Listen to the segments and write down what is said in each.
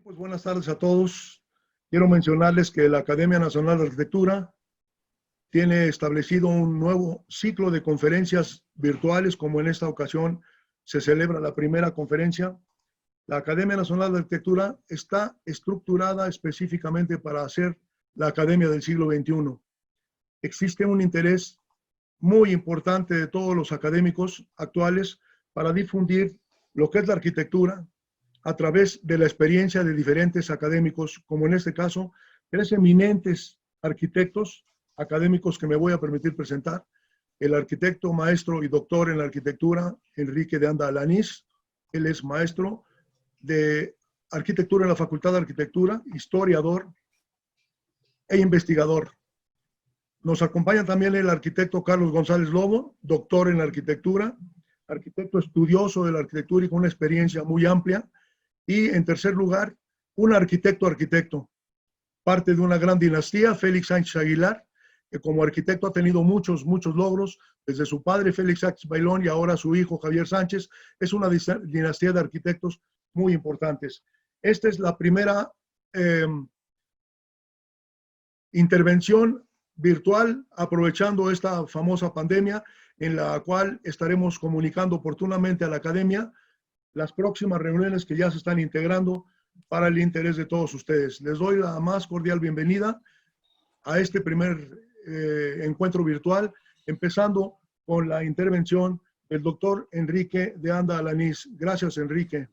Pues buenas tardes a todos. Quiero mencionarles que la Academia Nacional de Arquitectura tiene establecido un nuevo ciclo de conferencias virtuales, como en esta ocasión se celebra la primera conferencia. La Academia Nacional de Arquitectura está estructurada específicamente para hacer la Academia del siglo XXI. Existe un interés muy importante de todos los académicos actuales para difundir lo que es la arquitectura a través de la experiencia de diferentes académicos, como en este caso, tres eminentes arquitectos académicos que me voy a permitir presentar: el arquitecto, maestro y doctor en la arquitectura, Enrique de Anda Alanís. Él es maestro de arquitectura en la Facultad de Arquitectura, historiador e investigador. Nos acompaña también el arquitecto Carlos González Lobo, doctor en arquitectura, arquitecto estudioso de la arquitectura y con una experiencia muy amplia. Y en tercer lugar, un arquitecto, parte de una gran dinastía, Félix Sánchez Aguilar, que como arquitecto ha tenido muchos logros, desde su padre Félix Sánchez Bailón y ahora su hijo Javier Sánchez. Es una dinastía de arquitectos muy importantes. Esta es la primera intervención virtual, aprovechando esta famosa pandemia, en la cual estaremos comunicando oportunamente a la academia las próximas reuniones que ya se están integrando para el interés de todos ustedes. Les doy la más cordial bienvenida a este primer encuentro virtual, empezando con la intervención del doctor Enrique de Anda Alanís. Gracias, Enrique.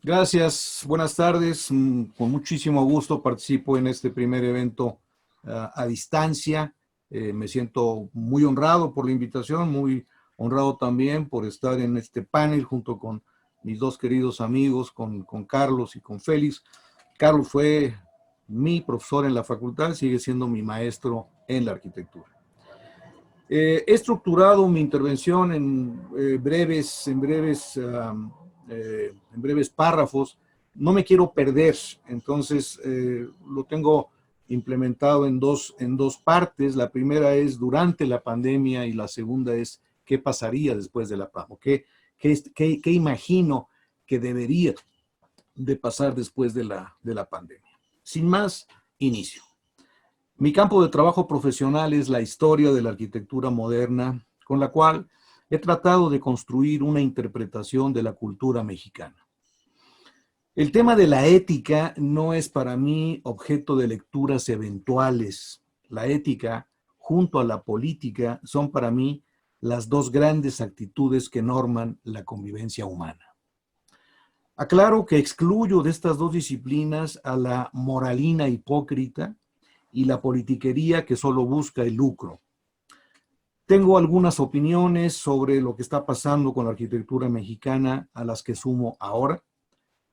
Gracias, buenas tardes. Con muchísimo gusto participo en este primer evento a distancia. Me siento muy honrado por la invitación, muy honrado también por estar en este panel junto con mis dos queridos amigos, con Carlos y con Félix. Carlos fue mi profesor en la facultad, sigue siendo mi maestro en la arquitectura. He estructurado mi intervención en breves párrafos. No me quiero perder, entonces lo tengo implementado en dos partes. La primera es durante la pandemia y la segunda es qué pasaría después de la pandemia, qué imagino que debería de pasar después de la pandemia. Sin más, inicio. Mi campo de trabajo profesional es la historia de la arquitectura moderna, con la cual he tratado de construir una interpretación de la cultura mexicana. El tema de la ética no es para mí objeto de lecturas eventuales. La ética, junto a la política, son para mí las dos grandes actitudes que norman la convivencia humana. Aclaro que excluyo de estas dos disciplinas a la moralina hipócrita y la politiquería que solo busca el lucro. Tengo algunas opiniones sobre lo que está pasando con la arquitectura mexicana, a las que sumo ahora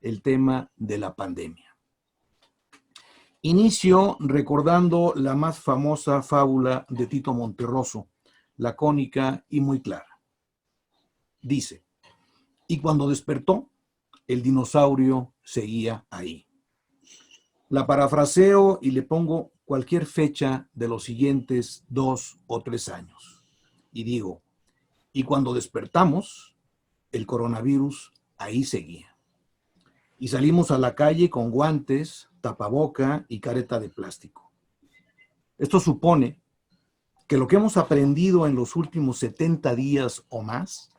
el tema de la pandemia. Inicio recordando la más famosa fábula de Tito Monterroso, lacónica y muy clara. Dice: y cuando despertó, el dinosaurio seguía ahí. La parafraseo y le pongo cualquier fecha de los siguientes 2 o 3 años. Y digo, y cuando despertamos, el coronavirus ahí seguía. Y salimos a la calle con guantes, tapaboca y careta de plástico. Esto supone que lo que hemos aprendido en los últimos 70 días o más,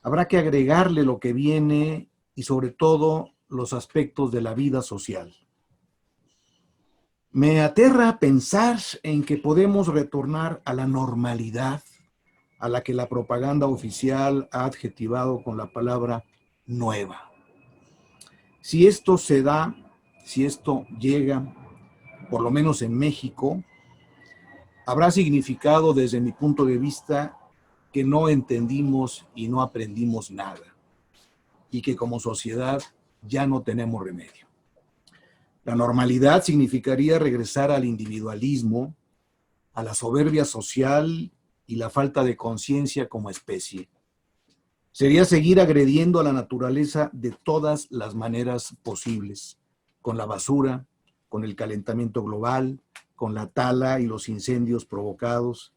habrá que agregarle lo que viene y sobre todo los aspectos de la vida social. Me aterra pensar en que podemos retornar a la normalidad a la que la propaganda oficial ha adjetivado con la palabra nueva. Si esto se da, si esto llega, por lo menos en México, habrá significado desde mi punto de vista que no entendimos y no aprendimos nada, y que como sociedad ya no tenemos remedio. La normalidad significaría regresar al individualismo, a la soberbia social y la falta de conciencia como especie. Sería seguir agrediendo a la naturaleza de todas las maneras posibles, con la basura, con el calentamiento global, con la tala y los incendios provocados.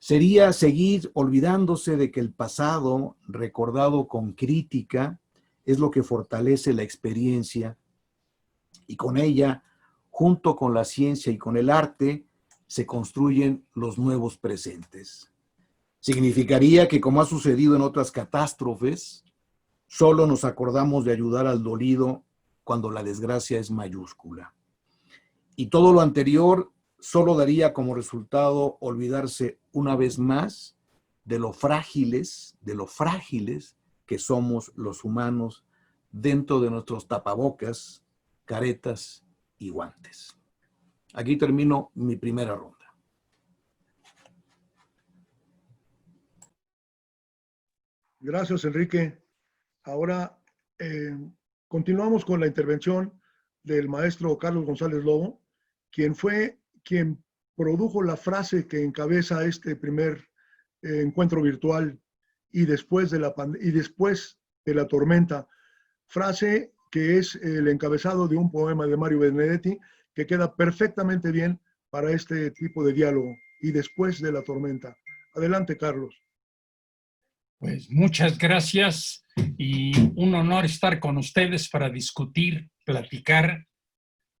Sería seguir olvidándose de que el pasado, recordado con crítica, es lo que fortalece la experiencia y con ella, junto con la ciencia y con el arte, se construyen los nuevos presentes. Significaría que, como ha sucedido en otras catástrofes, solo nos acordamos de ayudar al dolido cuando la desgracia es mayúscula. Y todo lo anterior solo daría como resultado olvidarse una vez más de lo frágiles que somos los humanos dentro de nuestros tapabocas, caretas y guantes. Aquí termino mi primera ronda. Gracias, Enrique. Ahora continuamos con la intervención del maestro Carlos González Lobo, quien produjo la frase que encabeza este primer encuentro virtual y después de la tormenta, frase que es el encabezado de un poema de Mario Benedetti que queda perfectamente bien para este tipo de diálogo, y después de la tormenta. Adelante, Carlos. Pues muchas gracias y un honor estar con ustedes para discutir, platicar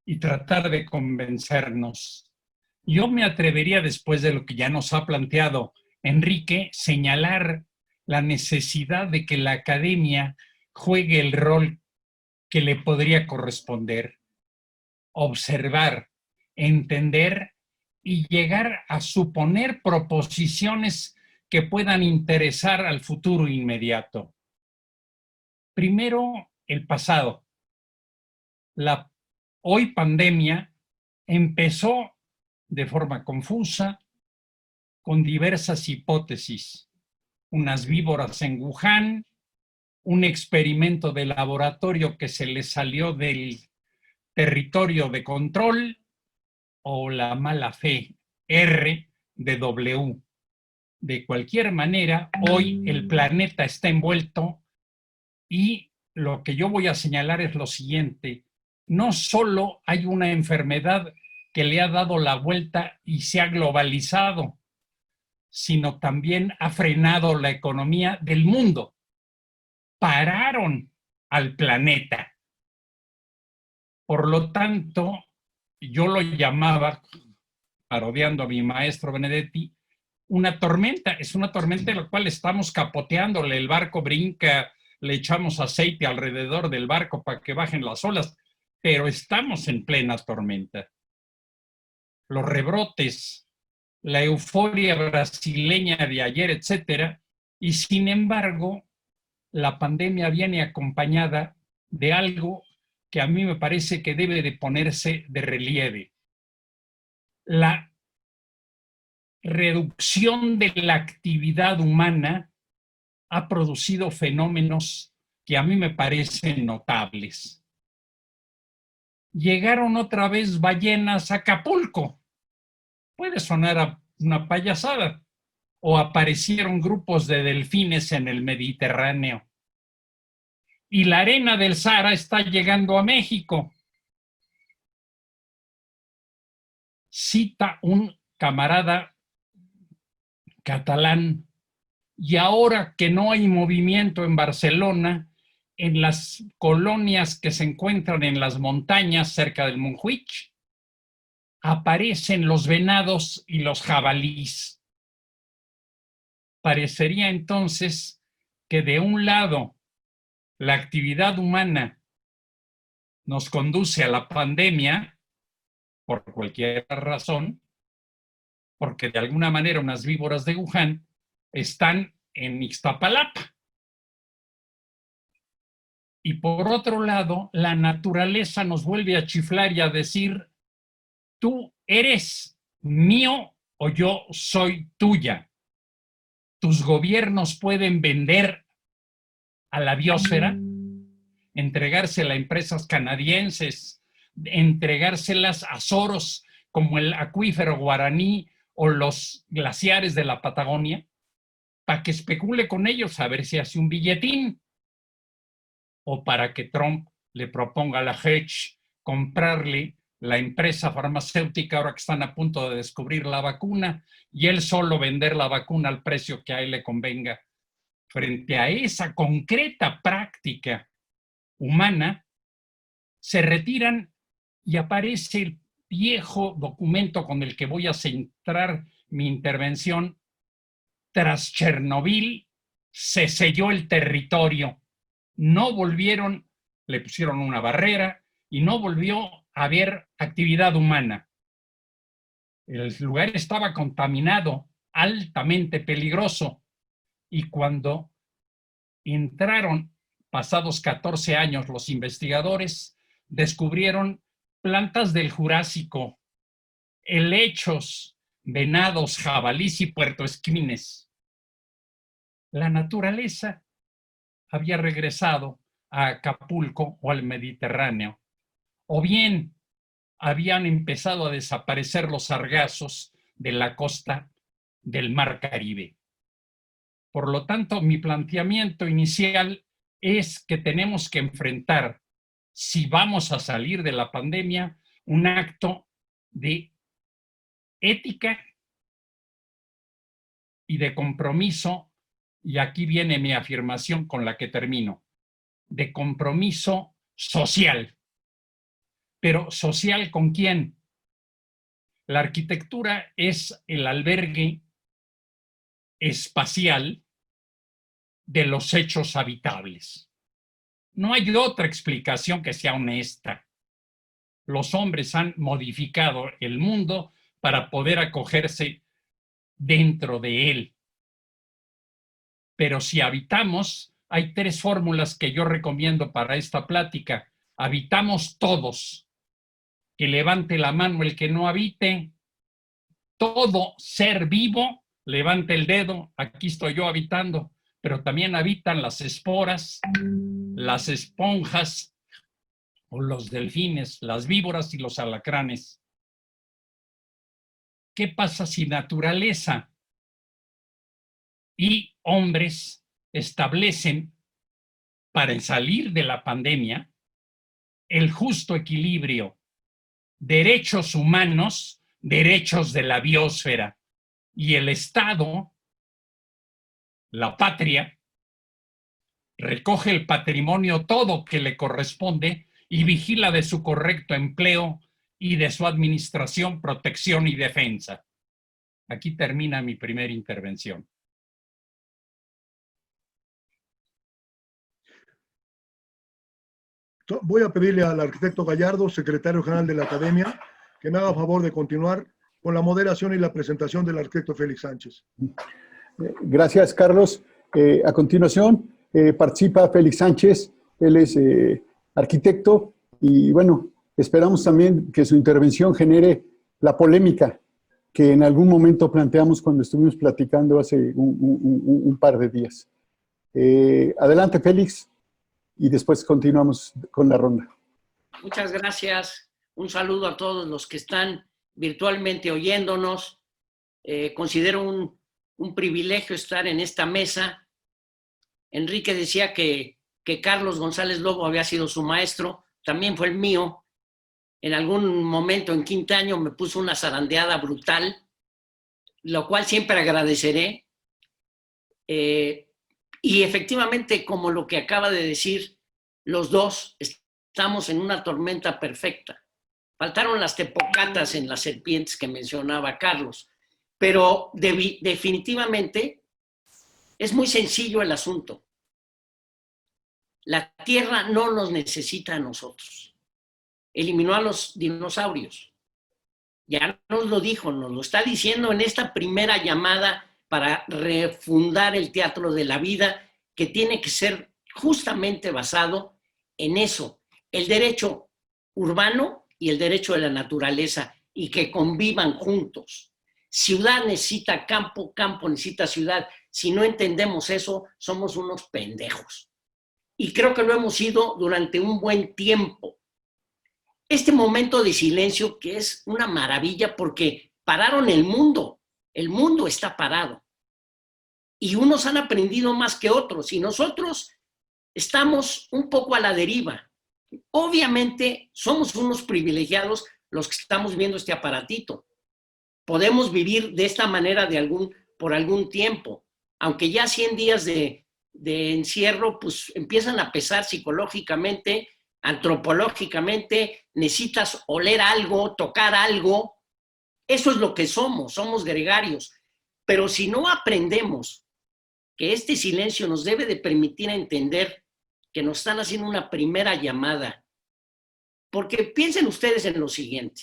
y tratar de convencernos. Yo me atrevería, después de lo que ya nos ha planteado Enrique, señalar la necesidad de que la academia juegue el rol que le podría corresponder: observar, entender y llegar a suponer proposiciones que puedan interesar al futuro inmediato. Primero, el pasado. La hoy pandemia empezó de forma confusa, con diversas hipótesis: unas víboras en Wuhan, un experimento de laboratorio que se le salió del territorio de control, o la mala fe R de W. De cualquier manera, hoy el planeta está envuelto y lo que yo voy a señalar es lo siguiente: no solo hay una enfermedad que le ha dado la vuelta y se ha globalizado, sino también ha frenado la economía del mundo. Pararon al planeta. Por lo tanto, yo lo llamaba, parodiando a mi maestro Benedetti, una tormenta. Es una tormenta en la cual estamos capoteándole, el barco brinca, le echamos aceite alrededor del barco para que bajen las olas, pero estamos en plena tormenta. Los rebrotes, la euforia brasileña de ayer, etcétera, y sin embargo, la pandemia viene acompañada de algo que a mí me parece que debe de ponerse de relieve: la reducción de la actividad humana ha producido fenómenos que a mí me parecen notables. Llegaron otra vez ballenas a Acapulco. Puede sonar a una payasada. O aparecieron grupos de delfines en el Mediterráneo. Y la arena del Sahara está llegando a México. Cita un camarada catalán: y ahora que no hay movimiento en Barcelona, en las colonias que se encuentran en las montañas cerca del Montjuïc, aparecen los venados y los jabalíes. Parecería entonces que de un lado la actividad humana nos conduce a la pandemia por cualquier razón, porque de alguna manera unas víboras de Wuhan están en Ixtapalapa. Y por otro lado, la naturaleza nos vuelve a chiflar y a decir: tú eres mío o yo soy tuya. Tus gobiernos pueden vender a la biosfera, entregársela a empresas canadienses, entregárselas a Soros como el acuífero guaraní o los glaciares de la Patagonia, para que especule con ellos a ver si hace un billetín, o para que Trump le proponga a la Hedge comprarle la empresa farmacéutica ahora que están a punto de descubrir la vacuna, y él solo vender la vacuna al precio que a él le convenga. Frente a esa concreta práctica humana, se retiran y aparece el viejo documento con el que voy a centrar mi intervención. Tras Chernobyl se selló el territorio, no volvieron, le pusieron una barrera y no volvió a haber actividad humana. El lugar estaba contaminado, altamente peligroso, y cuando entraron, pasados 14 años, los investigadores descubrieron plantas del Jurásico, helechos, venados, jabalís y puercoespines. La naturaleza había regresado a Acapulco o al Mediterráneo, o bien habían empezado a desaparecer los sargazos de la costa del Mar Caribe. Por lo tanto, mi planteamiento inicial es que tenemos que enfrentar, si vamos a salir de la pandemia, un acto de ética y de compromiso, y aquí viene mi afirmación con la que termino, de compromiso social. Pero ¿social con quién? La arquitectura es el albergue espacial de los hechos habitables. No hay otra explicación que sea honesta. Los hombres han modificado el mundo para poder acogerse dentro de él. Pero si habitamos, hay 3 fórmulas que yo recomiendo para esta plática. Habitamos todos. Que levante la mano el que no habite. Todo ser vivo, levante el dedo. Aquí estoy yo habitando. Pero también habitan las esporas, las esponjas o los delfines, las víboras y los alacranes. ¿Qué pasa si naturaleza y hombres establecen, para salir de la pandemia, el justo equilibrio? Derechos humanos, derechos de la biosfera, y el Estado, la patria, recoge el patrimonio todo que le corresponde y vigila de su correcto empleo y de su administración, protección y defensa. Aquí termina mi primera intervención. Voy a pedirle al arquitecto Gallardo, secretario general de la Academia, que me haga favor de continuar con la moderación y la presentación del arquitecto Félix Sánchez. Gracias, Carlos. A continuación participa Félix Sánchez. Él es arquitecto y, bueno, esperamos también que su intervención genere la polémica que en algún momento planteamos cuando estuvimos platicando hace un par de días. Adelante, Félix, y después continuamos con la ronda. Muchas gracias. Un saludo a todos los que están virtualmente oyéndonos. Considero un privilegio estar en esta mesa. Enrique decía que Carlos González Lobo había sido su maestro, también fue el mío. En algún momento en quinto año me puso una zarandeada brutal, lo cual siempre agradeceré. Y efectivamente, como lo que acaba de decir, los dos estamos en una tormenta perfecta. Faltaron las tepocatas en las serpientes que mencionaba Carlos, pero definitivamente es muy sencillo el asunto. La Tierra no nos necesita a nosotros. Eliminó a los dinosaurios. Ya nos lo dijo, nos lo está diciendo en esta primera llamada para refundar el teatro de la vida, que tiene que ser justamente basado en eso, el derecho urbano y el derecho de la naturaleza, y que convivan juntos. Ciudad necesita campo, campo necesita ciudad. Si no entendemos eso, somos unos pendejos. Y creo que lo hemos sido durante un buen tiempo. Este momento de silencio, que es una maravilla porque pararon el mundo está parado. Y unos han aprendido más que otros, y nosotros estamos un poco a la deriva. Obviamente somos unos privilegiados los que estamos viendo este aparatito. Podemos vivir de esta manera por algún tiempo, aunque ya 100 días de de encierro, pues empiezan a pesar psicológicamente, antropológicamente, necesitas oler algo, tocar algo. Eso es lo que somos gregarios. Pero si no aprendemos que este silencio nos debe de permitir entender que nos están haciendo una primera llamada, porque piensen ustedes en lo siguiente.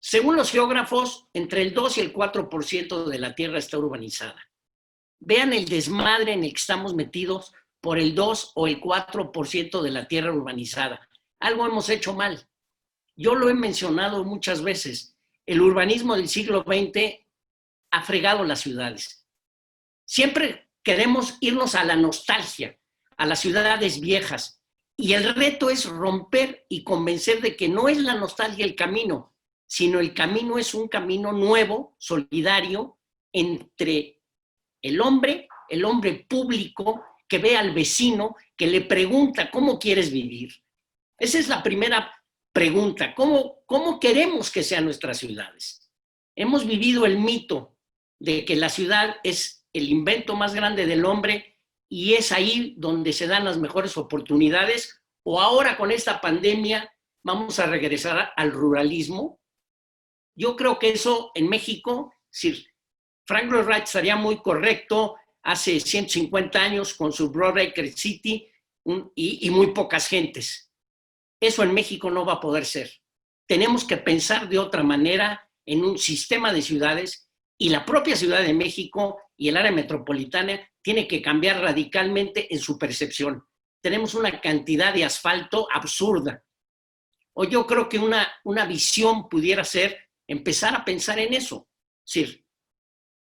Según los geógrafos, entre el 2 y el 4% de la Tierra está urbanizada. Vean el desmadre en el que estamos metidos por el 2 o el 4% de la tierra urbanizada. Algo hemos hecho mal. Yo lo he mencionado muchas veces. El urbanismo del siglo XX ha fregado las ciudades. Siempre queremos irnos a la nostalgia, a las ciudades viejas. Y el reto es romper y convencer de que no es la nostalgia el camino, sino el camino es un camino nuevo, solidario, entre el hombre público que ve al vecino, que le pregunta cómo quieres vivir. Esa es la primera pregunta. ¿Cómo queremos que sean nuestras ciudades? Hemos vivido el mito de que la ciudad es el invento más grande del hombre y es ahí donde se dan las mejores oportunidades, o ahora con esta pandemia vamos a regresar al ruralismo. Yo creo que eso en México, sí, Frank Lloyd Wright estaría muy correcto hace 150 años con su Broadacre City y muy pocas gentes. Eso en México no va a poder ser. Tenemos que pensar de otra manera en un sistema de ciudades, y la propia Ciudad de México y el área metropolitana tiene que cambiar radicalmente en su percepción. Tenemos una cantidad de asfalto absurda. O yo creo que una visión pudiera ser empezar a pensar en eso. Es decir,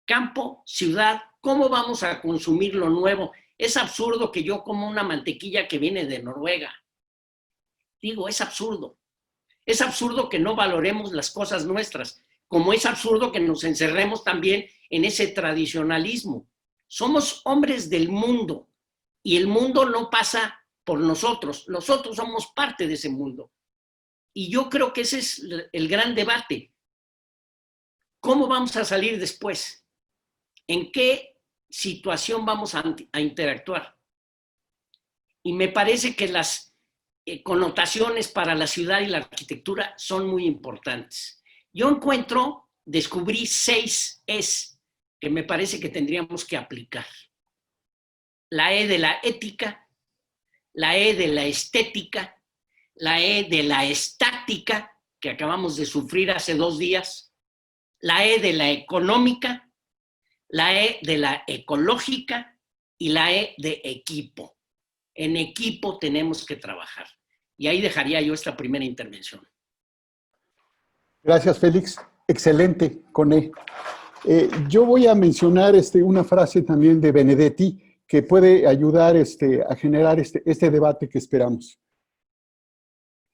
campo, ciudad, ¿cómo vamos a consumir lo nuevo? Es absurdo que yo coma una mantequilla que viene de Noruega. Digo, es absurdo. Es absurdo que no valoremos las cosas nuestras, como es absurdo que nos encerremos también en ese tradicionalismo. Somos hombres del mundo y el mundo no pasa por nosotros. Nosotros somos parte de ese mundo. Y yo creo que ese es el gran debate. ¿Cómo vamos a salir después? ¿En qué situación vamos a interactuar? Y me parece que las connotaciones para la ciudad y la arquitectura son muy importantes. Yo descubrí 6 Es que me parece que tendríamos que aplicar. La E de la ética, la E de la estética, la E de la estática, que acabamos de sufrir hace 2 días, la E de la económica, la E de la ecológica y la E de equipo. En equipo tenemos que trabajar. Y ahí dejaría yo esta primera intervención. Gracias, Félix. Excelente, con E. Yo voy a mencionar una frase también de Benedetti que puede ayudar a generar este debate que esperamos.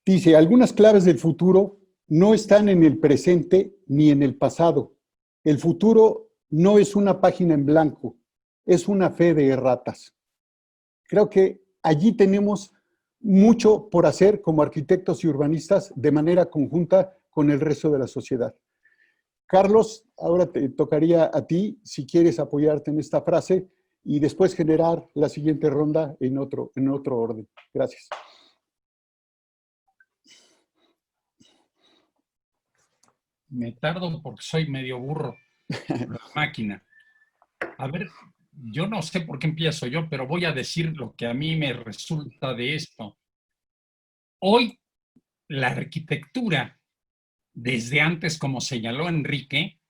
Dice, algunas claves del futuro no están en el presente ni en el pasado. El futuro no es una página en blanco, es una fe de erratas. Creo que allí tenemos mucho por hacer como arquitectos y urbanistas de manera conjunta con el resto de la sociedad. Carlos, ahora te tocaría a ti, si quieres apoyarte en esta frase y después generar la siguiente ronda en otro orden. Gracias. Me tardo porque soy medio burro. Máquina. A ver, yo no sé por qué empiezo yo, pero voy a decir lo que a mí me resulta de esto. Hoy, la arquitectura, desde antes, como señaló Enrique,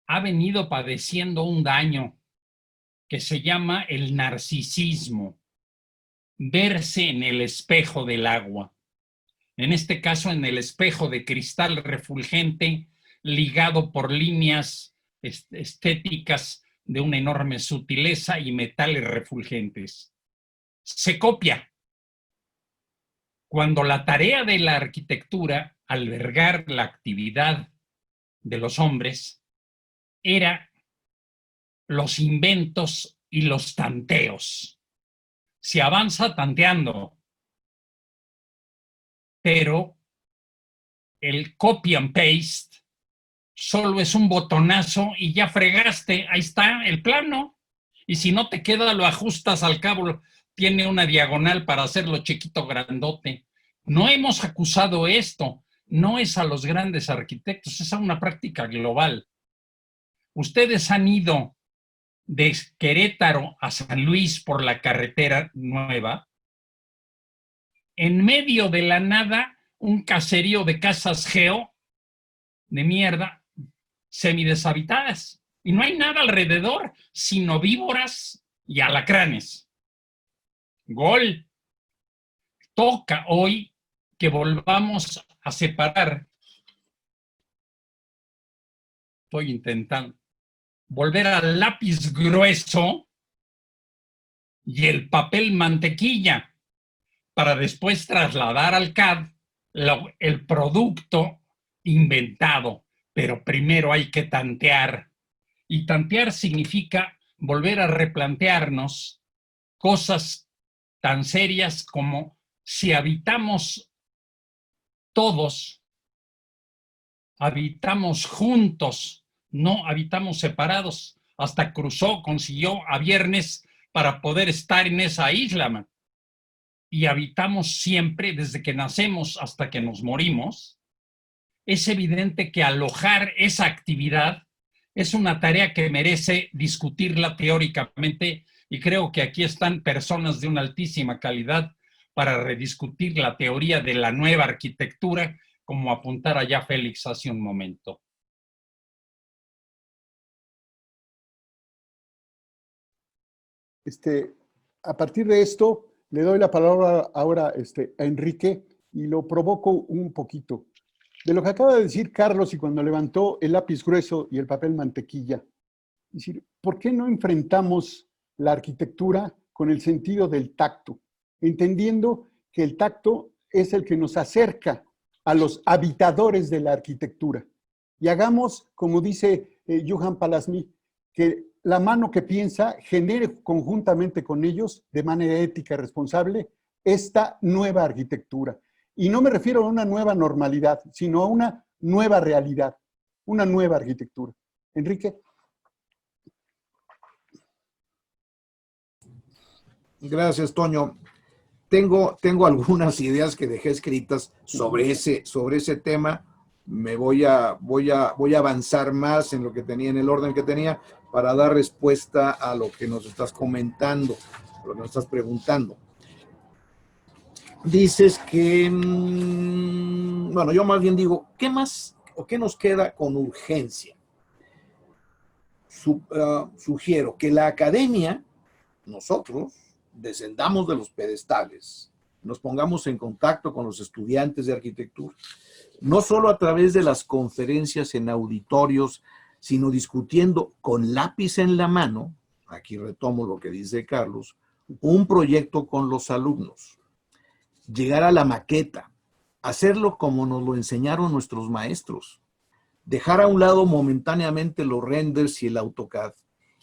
ha venido padeciendo un daño que se llama el narcisismo, verse en el espejo del agua. En este caso, en el espejo de cristal refulgente, ligado por líneas estéticas de una enorme sutileza y metales refulgentes. Se copia. Cuando la tarea de la arquitectura, albergar la actividad de los hombres, era los inventos y los tanteos. Se avanza tanteando, pero el copy and paste solo es un botonazo y ya fregaste, ahí está el plano. Y si no te queda, lo ajustas al cabo, tiene una diagonal para hacerlo chiquito, grandote. No hemos acusado esto, no es a los grandes arquitectos, es a una práctica global. Ustedes han ido de Querétaro a San Luis por la carretera nueva. En medio de la nada, un caserío de casas geo de mierda, semideshabitadas. Y no hay nada alrededor, sino víboras y alacranes. Gol. Toca hoy que volvamos a separar. Estoy intentando volver al lápiz grueso y el papel mantequilla para después trasladar al CAD el producto inventado. Pero primero hay que tantear. Y tantear significa volver a replantearnos cosas tan serias como si habitamos todos, habitamos juntos, no habitamos separados. Hasta Crusoe consiguió a viernes para poder estar en esa isla, man. Y habitamos siempre, desde que nacemos hasta que nos morimos. Es evidente que alojar esa actividad es una tarea que merece discutirla teóricamente, y creo que aquí están personas de una altísima calidad para rediscutir la teoría de la nueva arquitectura, como apuntara ya Félix hace un momento. A partir de esto, le doy la palabra ahora a Enrique y lo provoco un poquito. De lo que acaba de decir Carlos y cuando levantó el lápiz grueso y el papel mantequilla, es decir, ¿por qué no enfrentamos la arquitectura con el sentido del tacto? Entendiendo que el tacto es el que nos acerca a los habitadores de la arquitectura. Y hagamos, como dice Juhan Palasmi, que la mano que piensa genere conjuntamente con ellos, de manera ética y responsable, esta nueva arquitectura. Y no me refiero a una nueva normalidad, sino a una nueva realidad, una nueva arquitectura. Enrique. Gracias, Toño. Tengo algunas ideas que dejé escritas sobre ese tema. Me voy a avanzar más en lo que tenía, en el orden que tenía, para dar respuesta a lo que nos estás comentando, a lo que nos estás preguntando. Dices que, bueno, yo más bien digo, ¿qué más o qué nos queda con urgencia? Sugiero que la academia, nosotros, descendamos de los pedestales, nos pongamos en contacto con los estudiantes de arquitectura, no solo a través de las conferencias en auditorios, sino discutiendo con lápiz en la mano, aquí retomo lo que dice Carlos, un proyecto con los alumnos, llegar a la maqueta, hacerlo como nos lo enseñaron nuestros maestros, dejar a un lado momentáneamente los renders y el AutoCAD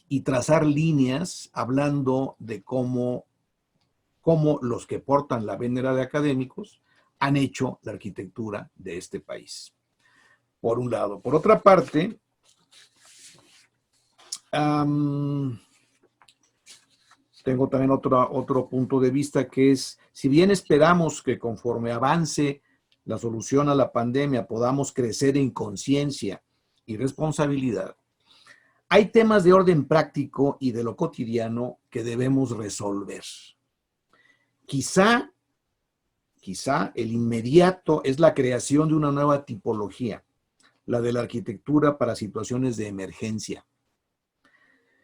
y trazar líneas hablando de cómo los que portan la vénera de académicos han hecho la arquitectura de este país. Por un lado. Por otra parte, tengo también otro punto de vista, que es, si bien esperamos que conforme avance la solución a la pandemia podamos crecer en conciencia y responsabilidad, hay temas de orden práctico y de lo cotidiano que debemos resolver. Quizá el inmediato es la creación de una nueva tipología, la de la arquitectura para situaciones de emergencia.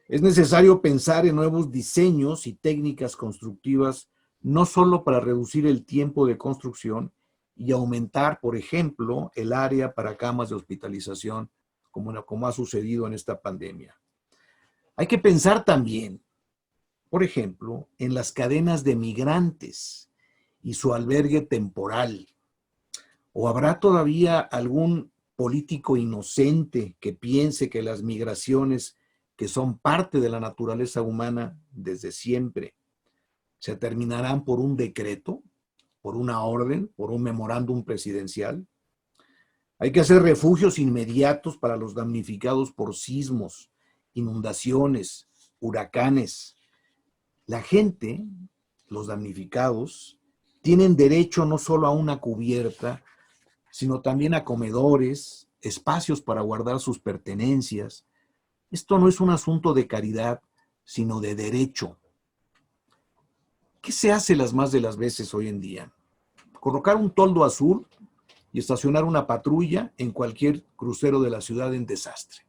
Es necesario pensar en nuevos diseños y técnicas constructivas, no solo para reducir el tiempo de construcción y aumentar, por ejemplo, el área para camas de hospitalización, como ha sucedido en esta pandemia. Hay que pensar también, por ejemplo, en las cadenas de migrantes y su albergue temporal. ¿O habrá todavía algún político inocente que piense que las migraciones, que son parte de la naturaleza humana desde siempre, se terminarán por un decreto, por una orden, por un memorándum presidencial? Hay que hacer refugios inmediatos para los damnificados por sismos, inundaciones, huracanes. La gente, los damnificados, tienen derecho no solo a una cubierta, sino también a comedores, espacios para guardar sus pertenencias. Esto no es un asunto de caridad, sino de derecho. ¿Qué se hace las más de las veces hoy en día? Colocar un toldo azul y estacionar una patrulla en cualquier crucero de la ciudad en desastre.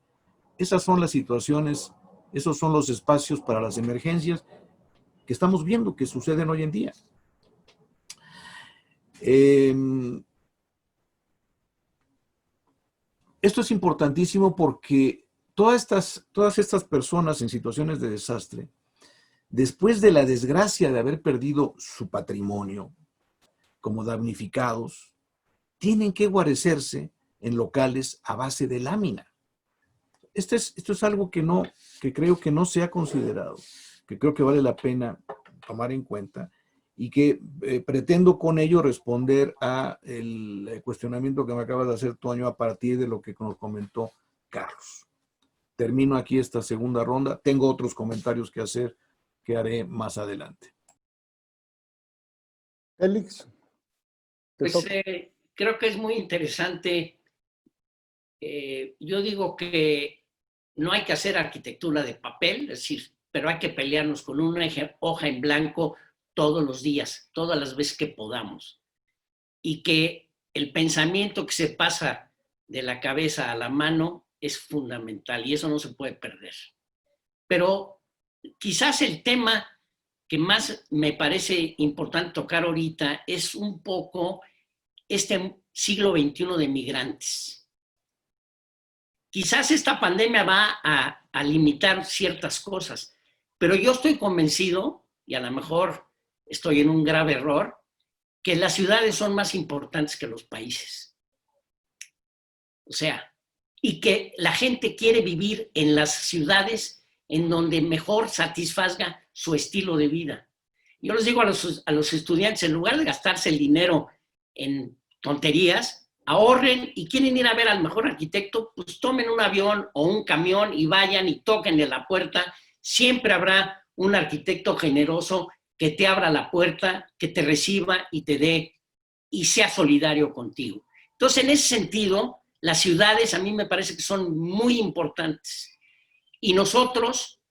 Esas son las situaciones, esos son los espacios para las emergencias que estamos viendo que suceden hoy en día. Esto es importantísimo porque todas estas personas en situaciones de desastre, después de la desgracia de haber perdido su patrimonio como damnificados, tienen que guarecerse en locales a base de lámina. Esto es algo que creo que no se ha considerado, que creo que vale la pena tomar en cuenta y que pretendo con ello responder a el cuestionamiento que me acaba de hacer Toño a partir de lo que nos comentó Carlos. Termino aquí esta segunda ronda. Tengo otros comentarios que hacer que haré más adelante. Félix. Pues creo que es muy interesante. Yo digo que no hay que hacer arquitectura de papel, es decir, pero hay que pelearnos con una hoja en blanco todos los días, todas las veces que podamos. Y que el pensamiento que se pasa de la cabeza a la mano es fundamental y eso no se puede perder. Pero quizás el tema que más me parece importante tocar ahorita es un poco este siglo XXI de migrantes. Quizás esta pandemia va a limitar ciertas cosas, pero yo estoy convencido, y a lo mejor estoy en un grave error, que las ciudades son más importantes que los países. O sea, y que la gente quiere vivir en las ciudades en donde mejor satisfaga su estilo de vida. Yo les digo a los estudiantes, en lugar de gastarse el dinero en tonterías, ahorren y quieren ir a ver al mejor arquitecto, pues tomen un avión o un camión y vayan y tóquenle la puerta. Siempre habrá un arquitecto generoso que te abra la puerta, que te reciba y te dé y sea solidario contigo. Entonces, en ese sentido, las ciudades a mí me parece que son muy importantes y nosotros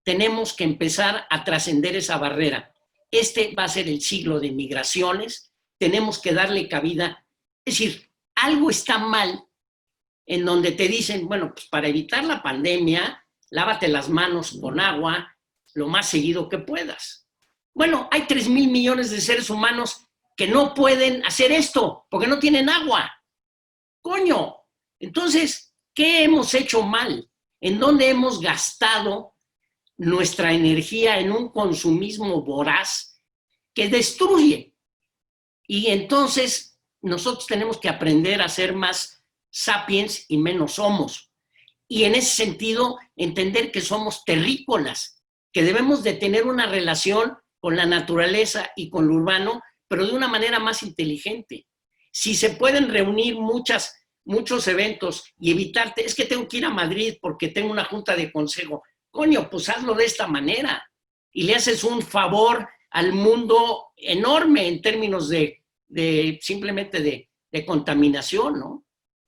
tenemos que empezar a trascender esa barrera. Este va a ser el siglo de migraciones, tenemos que darle cabida. Es decir, algo está mal en donde te dicen, bueno, pues para evitar la pandemia, lávate las manos con agua lo más seguido que puedas. Bueno, hay 3,000 millones de seres humanos que no pueden hacer esto porque no tienen agua. ¡Coño! Entonces, ¿qué hemos hecho mal? ¿En dónde hemos gastado nuestra energía en un consumismo voraz que destruye? Y entonces nosotros tenemos que aprender a ser más sapiens y menos homos. Y en ese sentido, entender que somos terrícolas, que debemos de tener una relación con la naturaleza y con lo urbano, pero de una manera más inteligente. Si se pueden reunir muchos eventos y evitarte, es que tengo que ir a Madrid porque tengo una junta de consejo. Coño, pues hazlo de esta manera. Y le haces un favor al mundo enorme en términos de simplemente de contaminación, ¿no?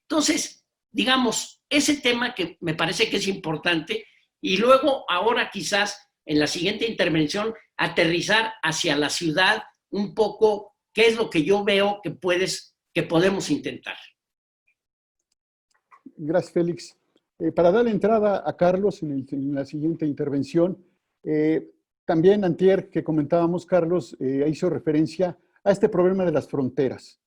Entonces, digamos, ese tema que me parece que es importante y luego ahora quizás en la siguiente intervención aterrizar hacia la ciudad un poco qué es lo que yo veo que podemos intentar. Gracias, Félix. Para dar entrada a Carlos en la siguiente intervención, también antier que comentábamos, Carlos hizo referencia a este problema de las fronteras.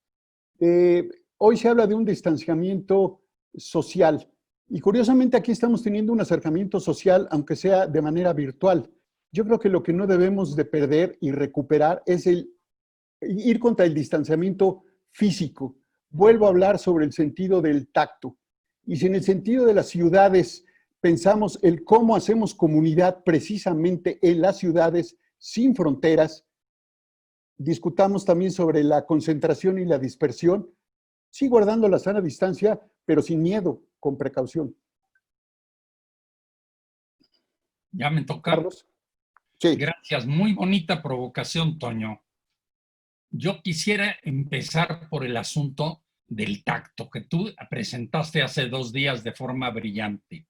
Hoy se habla de un distanciamiento social y curiosamente aquí estamos teniendo un acercamiento social, aunque sea de manera virtual. Yo creo que lo que no debemos de perder y recuperar es ir contra el distanciamiento físico. Vuelvo a hablar sobre el sentido del tacto. Y si en el sentido de las ciudades pensamos el cómo hacemos comunidad precisamente en las ciudades sin fronteras, discutamos también sobre la concentración y la dispersión, sí guardando la sana distancia, pero sin miedo, con precaución. Ya me toca. Carlos. Sí. Gracias, muy bonita provocación, Toño. Yo quisiera empezar por el asunto del tacto que tú presentaste hace 2 días de forma brillante.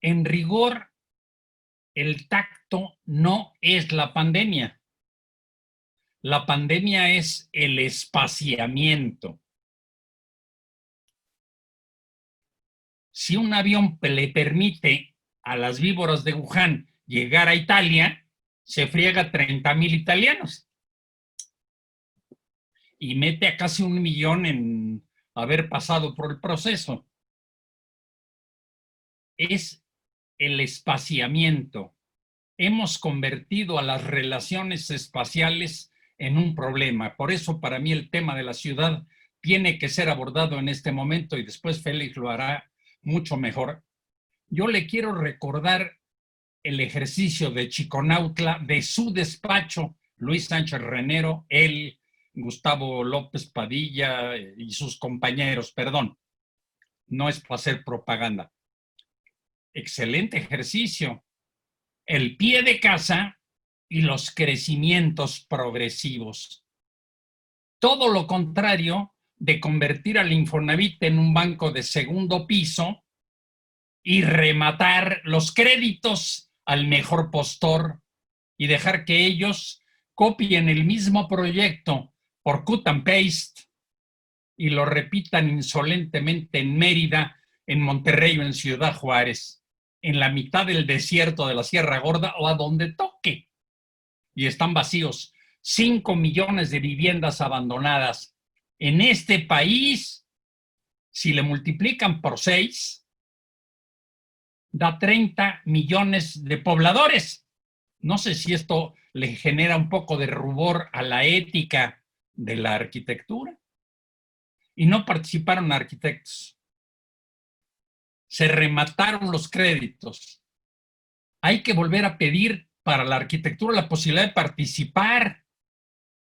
En rigor, el tacto no es la pandemia. La pandemia es el espaciamiento. Si un avión le permite a las víboras de Wuhan llegar a Italia, se friega 30,000 italianos y mete a casi 1 millón en haber pasado por el proceso. Es el espaciamiento. Hemos convertido a las relaciones espaciales en un problema. Por eso, para mí, el tema de la ciudad tiene que ser abordado en este momento y después Félix lo hará mucho mejor. Yo le quiero recordar el ejercicio de Chiconautla de su despacho, Luis Sánchez Renero, él, Gustavo López Padilla y sus compañeros, perdón, no es para hacer propaganda. Excelente ejercicio. El pie de casa y los crecimientos progresivos. Todo lo contrario de convertir al Infonavit en un banco de segundo piso y rematar los créditos al mejor postor y dejar que ellos copien el mismo proyecto por cut and paste y lo repitan insolentemente en Mérida, en Monterrey o en Ciudad Juárez, en la mitad del desierto de la Sierra Gorda o a donde toque. Y están vacíos. 5 millones de viviendas abandonadas. En este país, si le multiplican por 6, da 30 millones de pobladores. No sé si esto le genera un poco de rubor a la ética de la arquitectura. Y no participaron arquitectos. Se remataron los créditos. Hay que volver a pedir para la arquitectura la posibilidad de participar.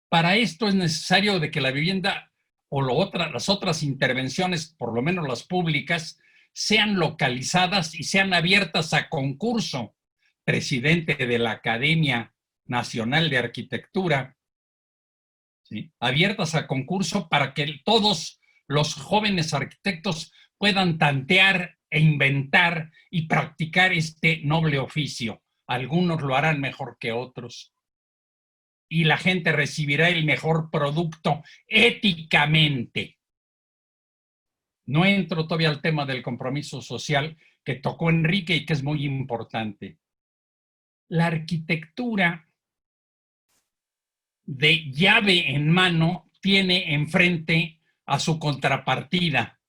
Para esto es necesario de que la vivienda o las otras intervenciones, por lo menos las públicas, sean localizadas y sean abiertas a concurso. Presidente de la Academia Nacional de Arquitectura, ¿sí? Abiertas a concurso para que todos los jóvenes arquitectos puedan tantear e inventar y practicar este noble oficio. Algunos lo harán mejor que otros. Y la gente recibirá el mejor producto éticamente. No entro todavía al tema del compromiso social que tocó Enrique y que es muy importante. La arquitectura de llave en mano tiene enfrente a su contrapartida,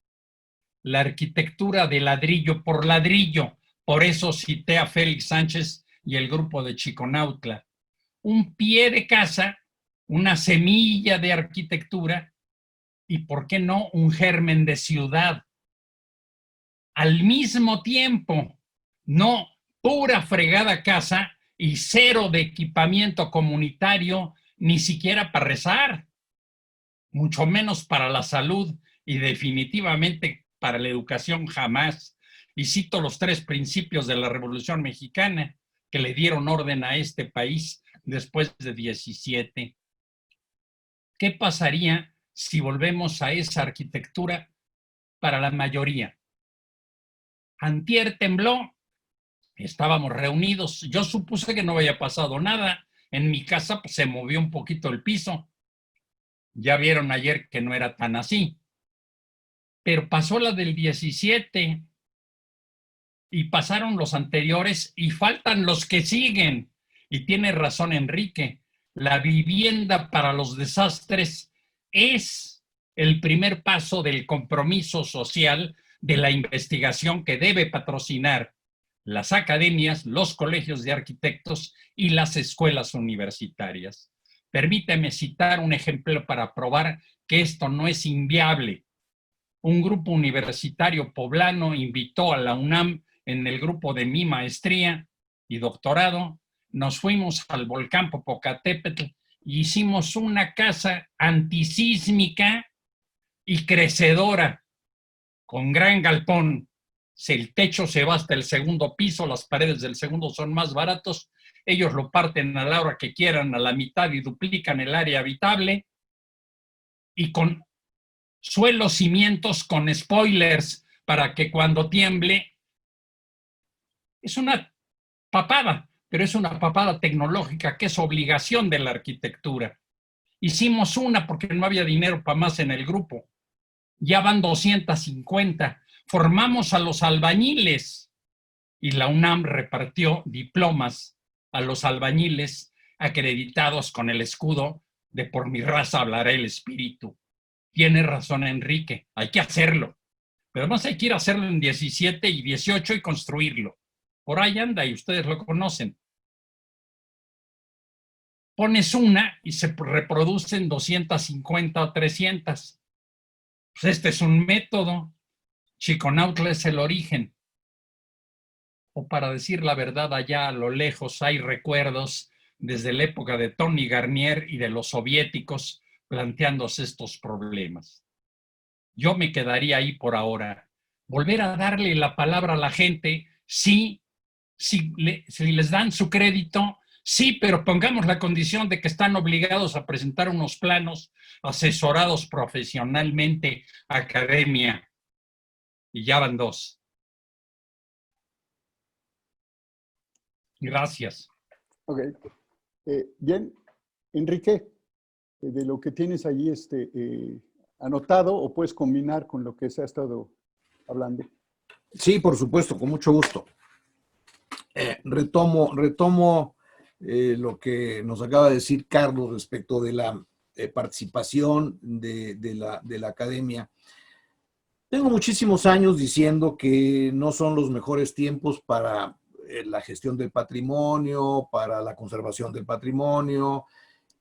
la arquitectura de ladrillo por ladrillo. Por eso cité a Félix Sánchez y el grupo de Chiconautla. Un pie de casa, una semilla de arquitectura y, ¿por qué no?, un germen de ciudad. Al mismo tiempo, no pura fregada casa y cero de equipamiento comunitario, ni siquiera para rezar, mucho menos para la salud y definitivamente para la educación jamás. Y cito los 3 principios de la Revolución Mexicana que le dieron orden a este país después de 17. ¿Qué pasaría si volvemos a esa arquitectura para la mayoría? Antier tembló, estábamos reunidos, yo supuse que no había pasado nada. En mi casa pues, se movió un poquito el piso. Ya vieron ayer que no era tan así. Pero pasó la del 17 y pasaron los anteriores y faltan los que siguen. Y tiene razón Enrique, la vivienda para los desastres es el primer paso del compromiso social de la investigación que debe patrocinar las academias, los colegios de arquitectos y las escuelas universitarias. Permíteme citar un ejemplo para probar que esto no es inviable. Un grupo universitario poblano invitó a la UNAM en el grupo de mi maestría y doctorado. Nos fuimos al volcán Popocatépetl y hicimos una casa antisísmica y crecedora, con gran galpón, Si el techo se va hasta el segundo piso, las paredes del segundo son más baratos, ellos lo parten a la hora que quieran, a la mitad, y duplican el área habitable, y con suelos, cimientos, con spoilers para que cuando tiemble. Es una papada, pero es una papada tecnológica que es obligación de la arquitectura. Hicimos una porque no había dinero para más en el grupo. Ya van 250. Formamos a los albañiles y la UNAM repartió diplomas a los albañiles acreditados con el escudo de "Por mi raza hablará el espíritu". Tiene razón Enrique, hay que hacerlo. Pero además hay que ir a hacerlo en 17 y 18 y construirlo. Por ahí anda y ustedes lo conocen. Pones una y se reproducen 250 o 300. Pues este es un método. Chiconautla es el origen. O para decir la verdad, allá a lo lejos hay recuerdos desde la época de Tony Garnier y de los soviéticos planteándose estos problemas. Yo me quedaría ahí por ahora. Volver a darle la palabra a la gente, sí, si les dan su crédito, sí, pero pongamos la condición de que están obligados a presentar unos planos asesorados profesionalmente a academia. Y ya van 2. Gracias. Ok. Bien, Enrique, de lo que tienes allí anotado, o puedes combinar con lo que se ha estado hablando. Sí, por supuesto, con mucho gusto. Retomo lo que nos acaba de decir Carlos respecto de la participación de la academia. Tengo muchísimos años diciendo que no son los mejores tiempos para la gestión del patrimonio, para la conservación del patrimonio,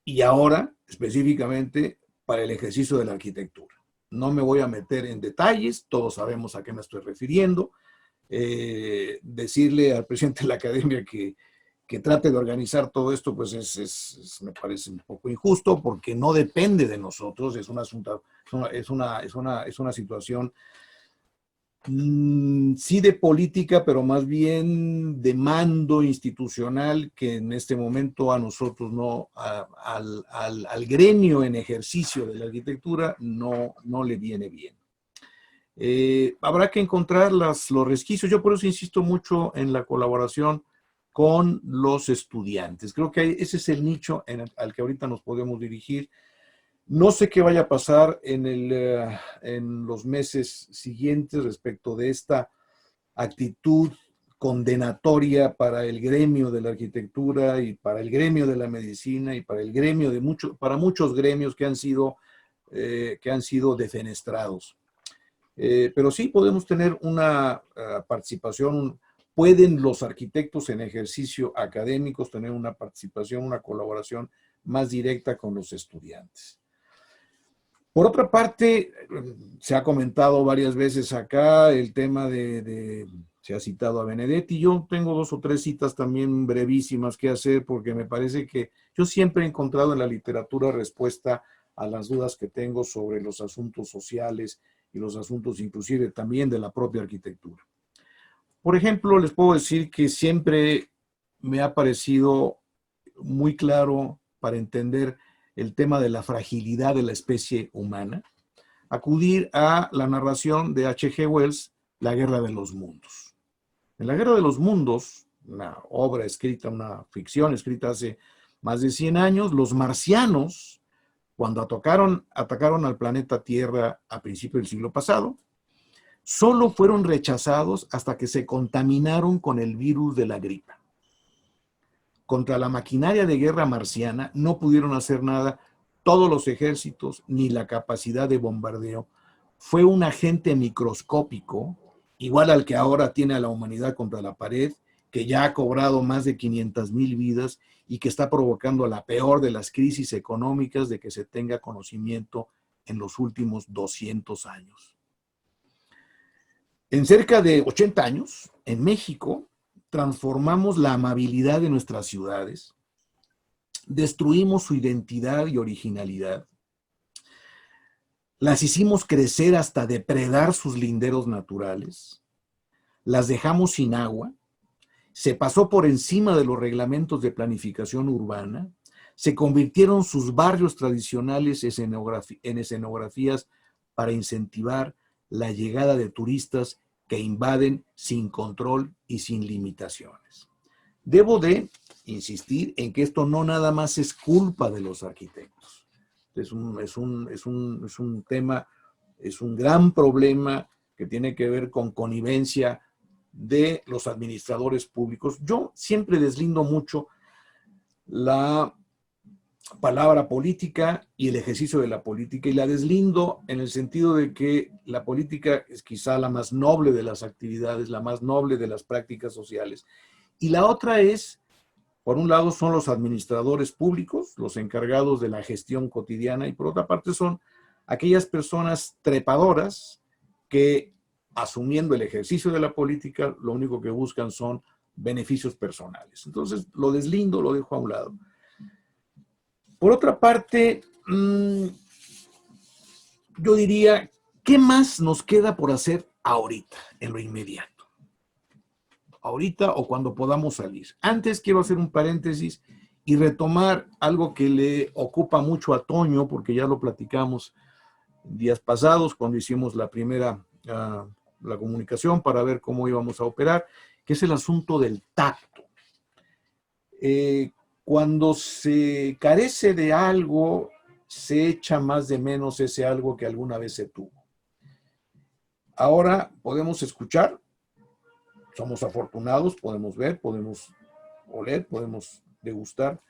y ahora específicamente para el ejercicio de la arquitectura. No me voy a meter en detalles, todos sabemos a qué me estoy refiriendo. Decirle al presidente de la academia que trate de organizar todo esto, pues me parece un poco injusto, porque no depende de nosotros, es una situación sí de política, pero más bien de mando institucional, que en este momento a nosotros al gremio en ejercicio de la arquitectura no le viene bien. Habrá que encontrar los resquicios. Yo por eso insisto mucho en la colaboración con los estudiantes. Creo que ese es el nicho al que ahorita nos podemos dirigir. No sé qué vaya a pasar en los meses siguientes respecto de esta actitud condenatoria para el gremio de la arquitectura y para el gremio de la medicina y para el gremio para muchos gremios que han sido defenestrados. Pero sí podemos tener una participación. Pueden los arquitectos en ejercicio académicos tener una participación, una colaboración más directa con los estudiantes. Por otra parte, se ha comentado varias veces acá el tema se ha citado a Benedetti. Yo tengo 2 o 3 citas también brevísimas que hacer, porque me parece que yo siempre he encontrado en la literatura respuesta a las dudas que tengo sobre los asuntos sociales y los asuntos inclusive también de la propia arquitectura. Por ejemplo, les puedo decir que siempre me ha parecido muy claro para entender el tema de la fragilidad de la especie humana, acudir a la narración de H.G. Wells, La Guerra de los Mundos. En La Guerra de los Mundos, una obra escrita, una ficción escrita hace más de 100 años, los marcianos, cuando atacaron al planeta Tierra a principios del siglo pasado, solo fueron rechazados hasta que se contaminaron con el virus de la gripa. Contra la maquinaria de guerra marciana no pudieron hacer nada todos los ejércitos ni la capacidad de bombardeo. Fue un agente microscópico, igual al que ahora tiene a la humanidad contra la pared, que ya ha cobrado más de 500,000 vidas y que está provocando la peor de las crisis económicas de que se tenga conocimiento en los últimos 200 años. En cerca de 80 años, en México, transformamos la amabilidad de nuestras ciudades, destruimos su identidad y originalidad, las hicimos crecer hasta depredar sus linderos naturales, las dejamos sin agua, se pasó por encima de los reglamentos de planificación urbana, se convirtieron sus barrios tradicionales en escenografías para incentivar la llegada de turistas que invaden sin control y sin limitaciones. Debo de insistir en que esto no nada más es culpa de los arquitectos. Es un tema, es un gran problema que tiene que ver con connivencia de los administradores públicos. Yo siempre deslindo mucho la palabra política y el ejercicio de la política, y la deslindo en el sentido de que la política es quizá la más noble de las actividades, la más noble de las prácticas sociales, y la otra es, por un lado son los administradores públicos, los encargados de la gestión cotidiana, y por otra parte son aquellas personas trepadoras que, asumiendo el ejercicio de la política, lo único que buscan son beneficios personales. Entonces lo deslindo, lo dejo a un lado. Por otra parte, yo diría, ¿qué más nos queda por hacer ahorita, en lo inmediato? Ahorita o cuando podamos salir. Antes quiero hacer un paréntesis y retomar algo que le ocupa mucho a Toño, porque ya lo platicamos días pasados cuando hicimos la primera la comunicación para ver cómo íbamos a operar, que es el asunto del tacto. Cuando se carece de algo, se echa más de menos ese algo que alguna vez se tuvo. Ahora podemos escuchar, somos afortunados, podemos ver, podemos oler, podemos degustar,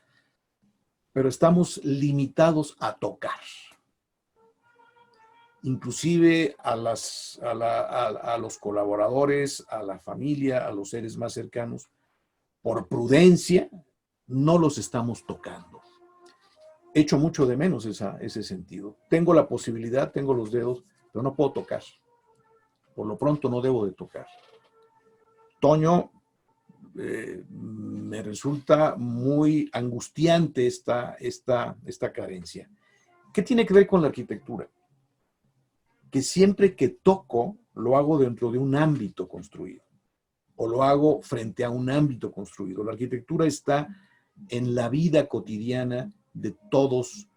pero estamos limitados a tocar. Inclusive a los colaboradores, a la familia, a los seres más cercanos, por prudencia, no los estamos tocando. Echo mucho de menos ese sentido. Tengo la posibilidad, tengo los dedos, pero no puedo tocar. Por lo pronto no debo de tocar. Toño, me resulta muy angustiante esta carencia. ¿Qué tiene que ver con la arquitectura? Que siempre que toco, lo hago dentro de un ámbito construido, o lo hago frente a un ámbito construido. La arquitectura está en la vida cotidiana de todos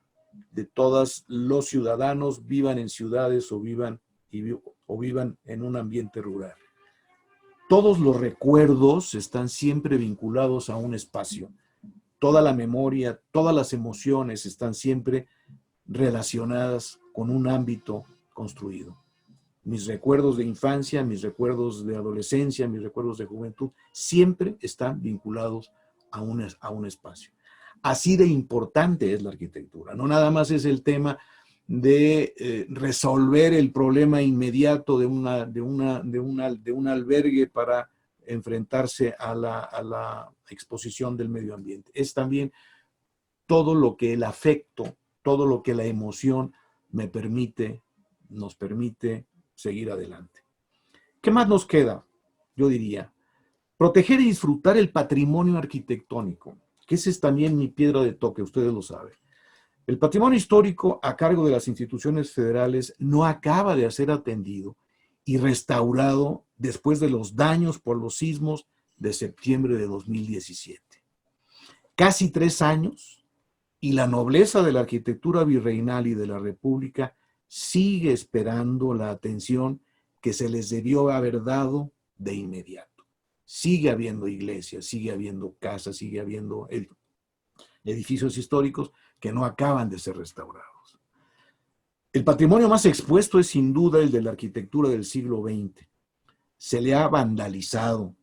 los ciudadanos, vivan en ciudades o vivan en un ambiente rural. Todos los recuerdos están siempre vinculados a un espacio. Toda la memoria, todas las emociones están siempre relacionadas con un ámbito construido. Mis recuerdos de infancia, mis recuerdos de adolescencia, mis recuerdos de juventud, siempre están vinculados a un espacio. Así de importante es la arquitectura. No nada más es el tema de resolver el problema inmediato de un albergue para enfrentarse a la exposición del medio ambiente. Es también todo lo que el afecto, todo lo que la emoción nos permite seguir adelante. ¿Qué más nos queda? Yo diría, proteger y disfrutar el patrimonio arquitectónico, que esa es también mi piedra de toque, ustedes lo saben. El patrimonio histórico a cargo de las instituciones federales no acaba de ser atendido y restaurado después de los daños por los sismos de septiembre de 2017. Casi 3 años y la nobleza de la arquitectura virreinal y de la República sigue esperando la atención que se les debió haber dado de inmediato. Sigue habiendo iglesias, sigue habiendo casas, sigue habiendo edificios históricos que no acaban de ser restaurados. El patrimonio más expuesto es sin duda el de la arquitectura del siglo XX. Se le ha vandalizado,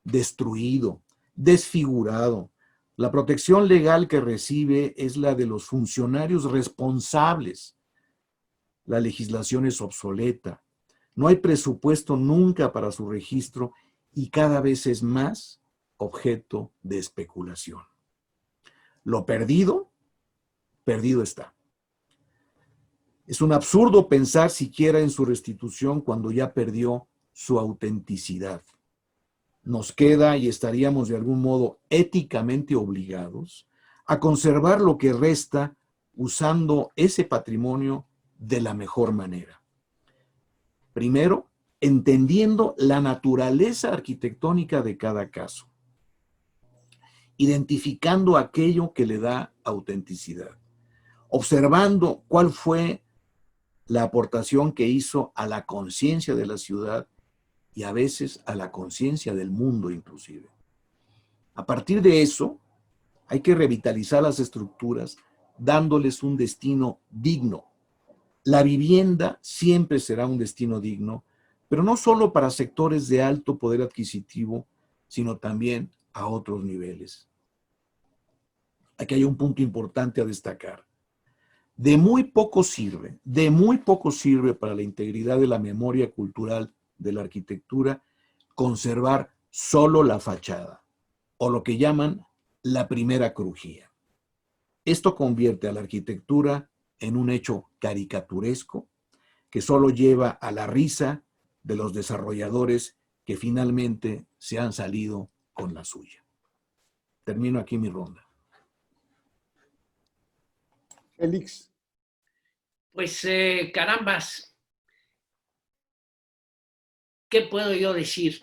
destruido, desfigurado. La protección legal que recibe es la de los funcionarios responsables. La legislación es obsoleta. No hay presupuesto nunca para su registro y cada vez es más objeto de especulación. Lo perdido, perdido está. Es un absurdo pensar siquiera en su restitución cuando ya perdió su autenticidad. Nos queda y estaríamos de algún modo éticamente obligados a conservar lo que resta usando ese patrimonio de la mejor manera. Primero, entendiendo la naturaleza arquitectónica de cada caso, identificando aquello que le da autenticidad, observando cuál fue la aportación que hizo a la conciencia de la ciudad y a veces a la conciencia del mundo inclusive. A partir de eso, hay que revitalizar las estructuras dándoles un destino digno. La vivienda siempre será un destino digno, pero no solo para sectores de alto poder adquisitivo, sino también a otros niveles. Aquí hay un punto importante a destacar. De muy poco sirve para la integridad de la memoria cultural de la arquitectura conservar solo la fachada, o lo que llaman la primera crujía. Esto convierte a la arquitectura en un hecho caricaturesco que solo lleva a la risa de los desarrolladores que finalmente se han salido con la suya. Termino aquí mi ronda. Félix. Pues carambas, ¿qué puedo yo decir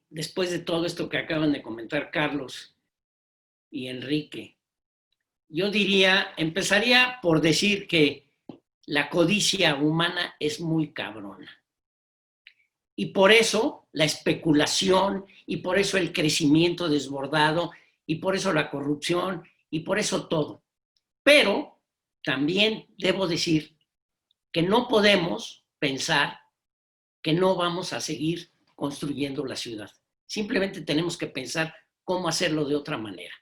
después de todo esto que acaban de comentar Carlos y Enrique? Yo diría, empezaría por decir que la codicia humana es muy cabrona. Y por eso la especulación, y por eso el crecimiento desbordado, y por eso la corrupción, y por eso todo. Pero también debo decir que no podemos pensar que no vamos a seguir construyendo la ciudad. Simplemente tenemos que pensar cómo hacerlo de otra manera.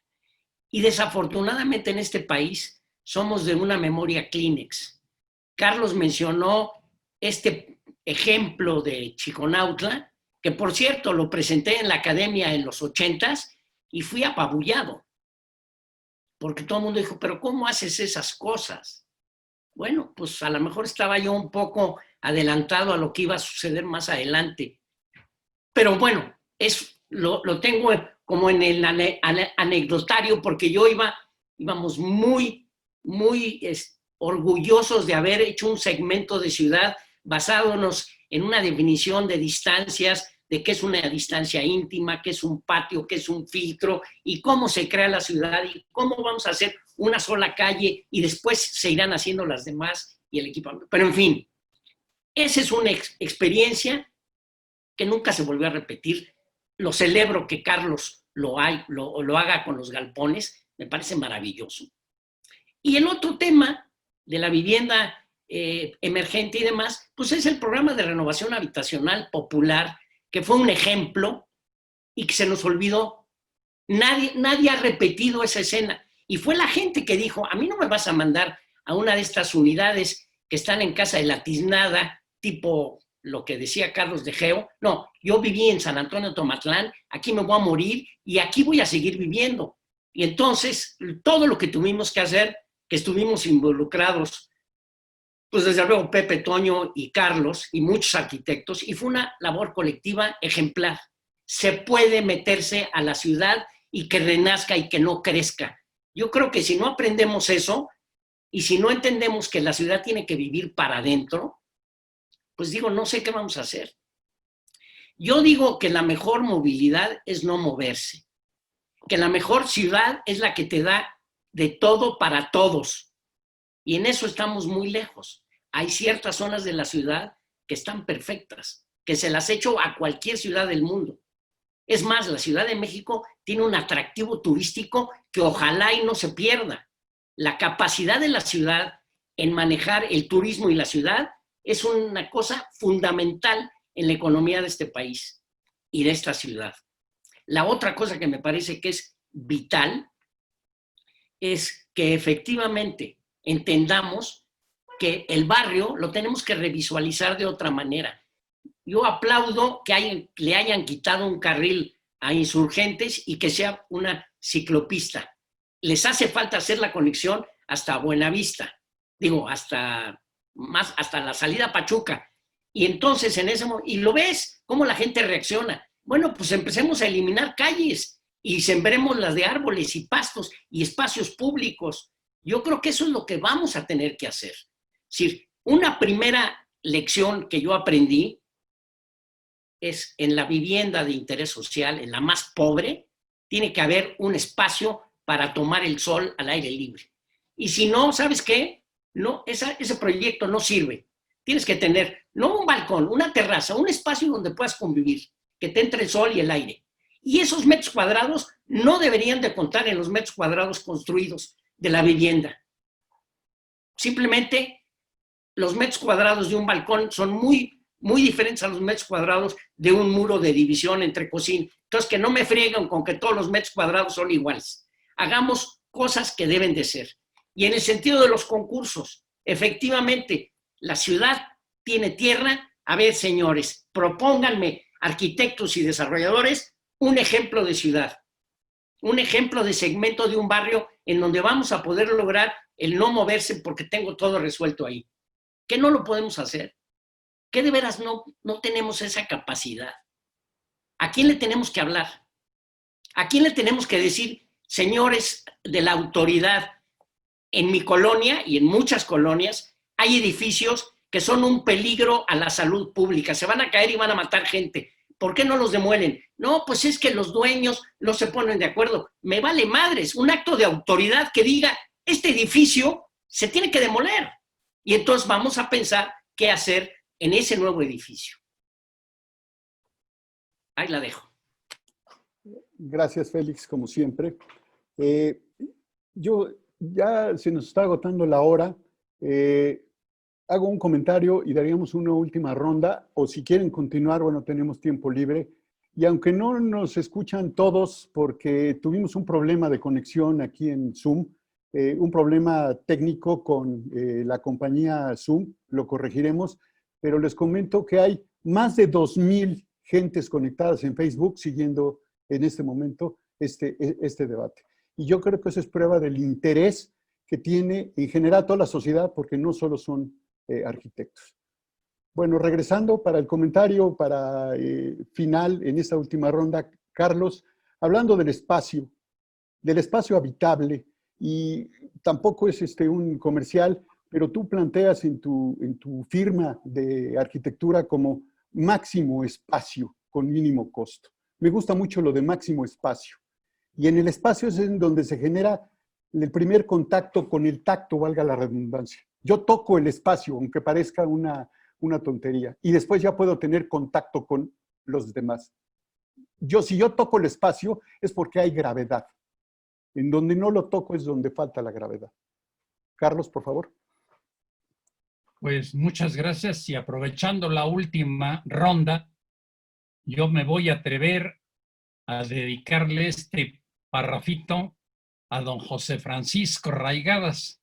Y desafortunadamente en este país somos de una memoria Kleenex. Carlos mencionó este ejemplo de Chiconautla, que por cierto lo presenté en la academia en los 80s y fui apabullado. Porque todo el mundo dijo, pero ¿cómo haces esas cosas? Bueno, pues a lo mejor estaba yo un poco adelantado a lo que iba a suceder más adelante. Pero bueno, lo tengo como en el anecdotario, porque íbamos muy orgullosos de haber hecho un segmento de ciudad basándonos en una definición de distancias, de qué es una distancia íntima, qué es un patio, qué es un filtro, y cómo se crea la ciudad, y cómo vamos a hacer una sola calle, y después se irán haciendo las demás, y el equipamiento. Pero en fin, esa es una experiencia que nunca se volvió a repetir. Lo celebro que Carlos lo haga con los galpones, me parece maravilloso. Y el otro tema de la vivienda emergente y demás, pues es el programa de renovación habitacional popular, que fue un ejemplo y que se nos olvidó. Nadie ha repetido esa escena. Y fue la gente que dijo, a mí no me vas a mandar a una de estas unidades que están en casa de la tiznada, tipo lo que decía Carlos de Geo. No, yo viví en San Antonio Tomatlán, aquí me voy a morir y aquí voy a seguir viviendo. Y entonces, todo lo que tuvimos que hacer, que estuvimos involucrados, pues desde luego Pepe, Toño y Carlos y muchos arquitectos, y fue una labor colectiva ejemplar. Se puede meterse a la ciudad y que renazca y que no crezca. Yo creo que si no aprendemos eso y si no entendemos que la ciudad tiene que vivir para adentro, pues digo, no sé qué vamos a hacer. Yo digo que la mejor movilidad es no moverse, que la mejor ciudad es la que te da de todo para todos. Y en eso estamos muy lejos. Hay ciertas zonas de la ciudad que están perfectas, que se las echo a cualquier ciudad del mundo. Es más, la Ciudad de México tiene un atractivo turístico que ojalá y no se pierda. La capacidad de la ciudad en manejar el turismo y la ciudad es una cosa fundamental en la economía de este país y de esta ciudad. La otra cosa que me parece que es vital es que efectivamente entendamos que el barrio lo tenemos que revisualizar de otra manera. Yo aplaudo que le hayan quitado un carril a Insurgentes y que sea una ciclopista. Les hace falta hacer la conexión hasta Buenavista, hasta la salida a Pachuca. Y entonces en ese momento, y lo ves, cómo la gente reacciona. Bueno, pues empecemos a eliminar calles y sembremos las de árboles y pastos y espacios públicos. Yo creo que eso es lo que vamos a tener que hacer. Es decir, una primera lección que yo aprendí es en la vivienda de interés social, en la más pobre, tiene que haber un espacio para tomar el sol al aire libre. Y si no, ¿sabes qué? No, ese proyecto no sirve. Tienes que tener, no un balcón, una terraza, un espacio donde puedas convivir, que te entre el sol y el aire. Y esos metros cuadrados no deberían de contar en los metros cuadrados construidos de la vivienda. Simplemente los metros cuadrados de un balcón son muy diferentes a los metros cuadrados de un muro de división entre cocina. Entonces, que no me frieguen con que todos los metros cuadrados son iguales. Hagamos cosas que deben de ser. Y en el sentido de los concursos, efectivamente, la ciudad tiene tierra. A ver, señores, propónganme, arquitectos y desarrolladores, un ejemplo de ciudad, un ejemplo de segmento de un barrio en donde vamos a poder lograr el no moverse porque tengo todo resuelto ahí. ¿Qué no lo podemos hacer? ¿Qué de veras no tenemos esa capacidad? ¿A quién le tenemos que hablar? ¿A quién le tenemos que decir, señores de la autoridad, en mi colonia y en muchas colonias hay edificios que son un peligro a la salud pública, se van a caer y van a matar gente? ¿Por qué no los demuelen? No, pues es que los dueños no se ponen de acuerdo. Me vale madres, un acto de autoridad que diga, este edificio se tiene que demoler. Y entonces vamos a pensar qué hacer en ese nuevo edificio. Ahí la dejo. Gracias, Félix, como siempre. Ya se nos está agotando la hora. Hago un comentario y daríamos una última ronda, o si quieren continuar, bueno, tenemos tiempo libre. Y aunque no nos escuchan todos porque tuvimos un problema de conexión aquí en Zoom, un problema técnico con la compañía Zoom, lo corregiremos, pero les comento que hay más de 2,000 gentes conectadas en Facebook siguiendo en este momento este debate. Y yo creo que eso es prueba del interés que tiene en general toda la sociedad, porque no solo son arquitectos. Bueno, regresando para el comentario para final en esta última ronda, Carlos, hablando del espacio habitable, y tampoco es un comercial, pero tú planteas en tu firma de arquitectura como máximo espacio con mínimo costo. Me gusta mucho lo de máximo espacio. Y en el espacio es en donde se genera el primer contacto con el tacto, valga la redundancia. Yo toco el espacio, aunque parezca una tontería, y después ya puedo tener contacto con los demás. Si yo toco el espacio es porque hay gravedad. En donde no lo toco es donde falta la gravedad. Carlos, por favor. Pues muchas gracias, y aprovechando la última ronda, yo me voy a atrever a dedicarle este parrafito a don José Francisco Raigadas,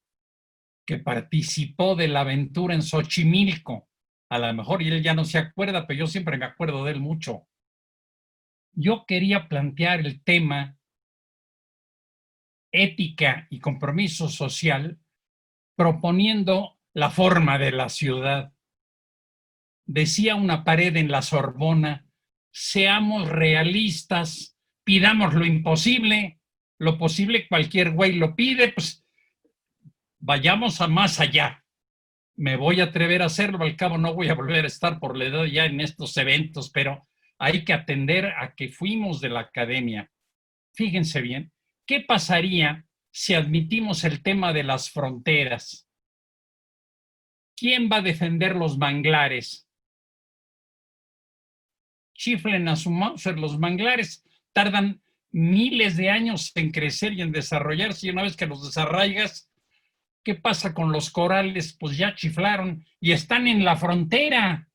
que participó de la aventura en Xochimilco. A lo mejor y él ya no se acuerda, pero yo siempre me acuerdo de él mucho. Yo quería plantear el tema ética y compromiso social proponiendo la forma de la ciudad. Decía una pared en la Sorbona, seamos realistas, pidamos lo imposible, lo posible cualquier güey lo pide, pues vayamos a más allá. Me voy a atrever a hacerlo, al cabo no voy a volver a estar por la edad ya en estos eventos, pero hay que atender a que fuimos de la academia. Fíjense bien, ¿qué pasaría si admitimos el tema de las fronteras? ¿Quién va a defender los manglares? Chiflen a su Mauser, los manglares tardan miles de años en crecer y en desarrollarse, y una vez que los desarraigas, ¿qué pasa con los corales? Pues ya chiflaron y están en la frontera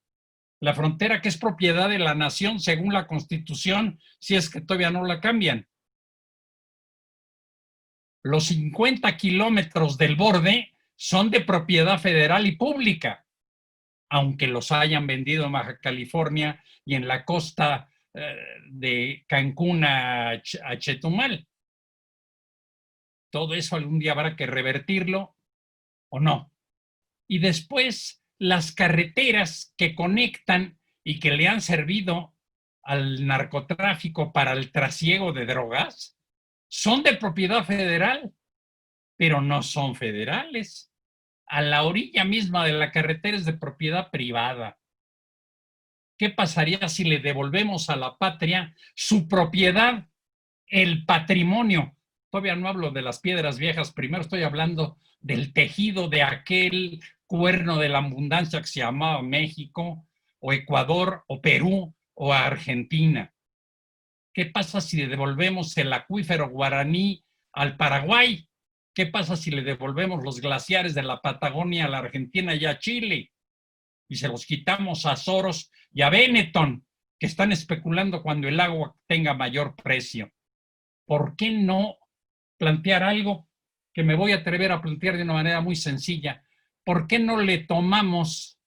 que es propiedad de la nación según la Constitución, si es que todavía no la cambian. Los 50 kilómetros del borde son de propiedad federal y pública, aunque los hayan vendido en Baja California y en la costa de Cancún a Chetumal. Todo eso algún día habrá que revertirlo o no. Y después las carreteras que conectan y que le han servido al narcotráfico para el trasiego de drogas son de propiedad federal, pero no son federales. A la orilla misma de la carretera es de propiedad privada. ¿Qué pasaría si le devolvemos a la patria su propiedad, el patrimonio? Todavía no hablo de las piedras viejas, primero estoy hablando del tejido de aquel cuerno de la abundancia que se llamaba México, o Ecuador, o Perú, o Argentina. ¿Qué pasa si le devolvemos el acuífero guaraní al Paraguay? ¿Qué pasa si le devolvemos los glaciares de la Patagonia a la Argentina y a Chile? Y se los quitamos a Soros y a Benetton, que están especulando cuando el agua tenga mayor precio. ¿Por qué no plantear algo que me voy a atrever a plantear de una manera muy sencilla? ¿Por qué no le tomamos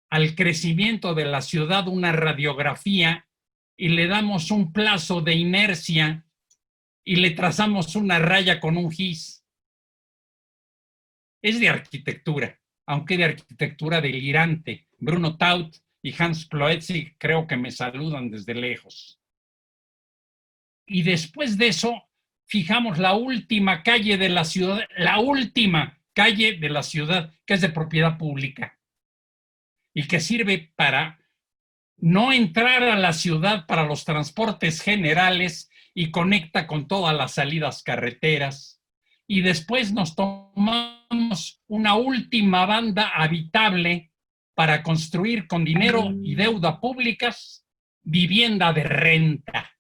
al crecimiento de la ciudad una radiografía y le damos un plazo de inercia y le trazamos una raya con un gis? Es de arquitectura, aunque de arquitectura delirante. Bruno Taut y Hans Kloetzi creo que me saludan desde lejos. Y después de eso, fijamos la última calle de la ciudad, que es de propiedad pública y que sirve para no entrar a la ciudad para los transportes generales y conecta con todas las salidas carreteras. Y después nos tomamos una última banda habitable para construir con dinero y deuda públicas vivienda de renta.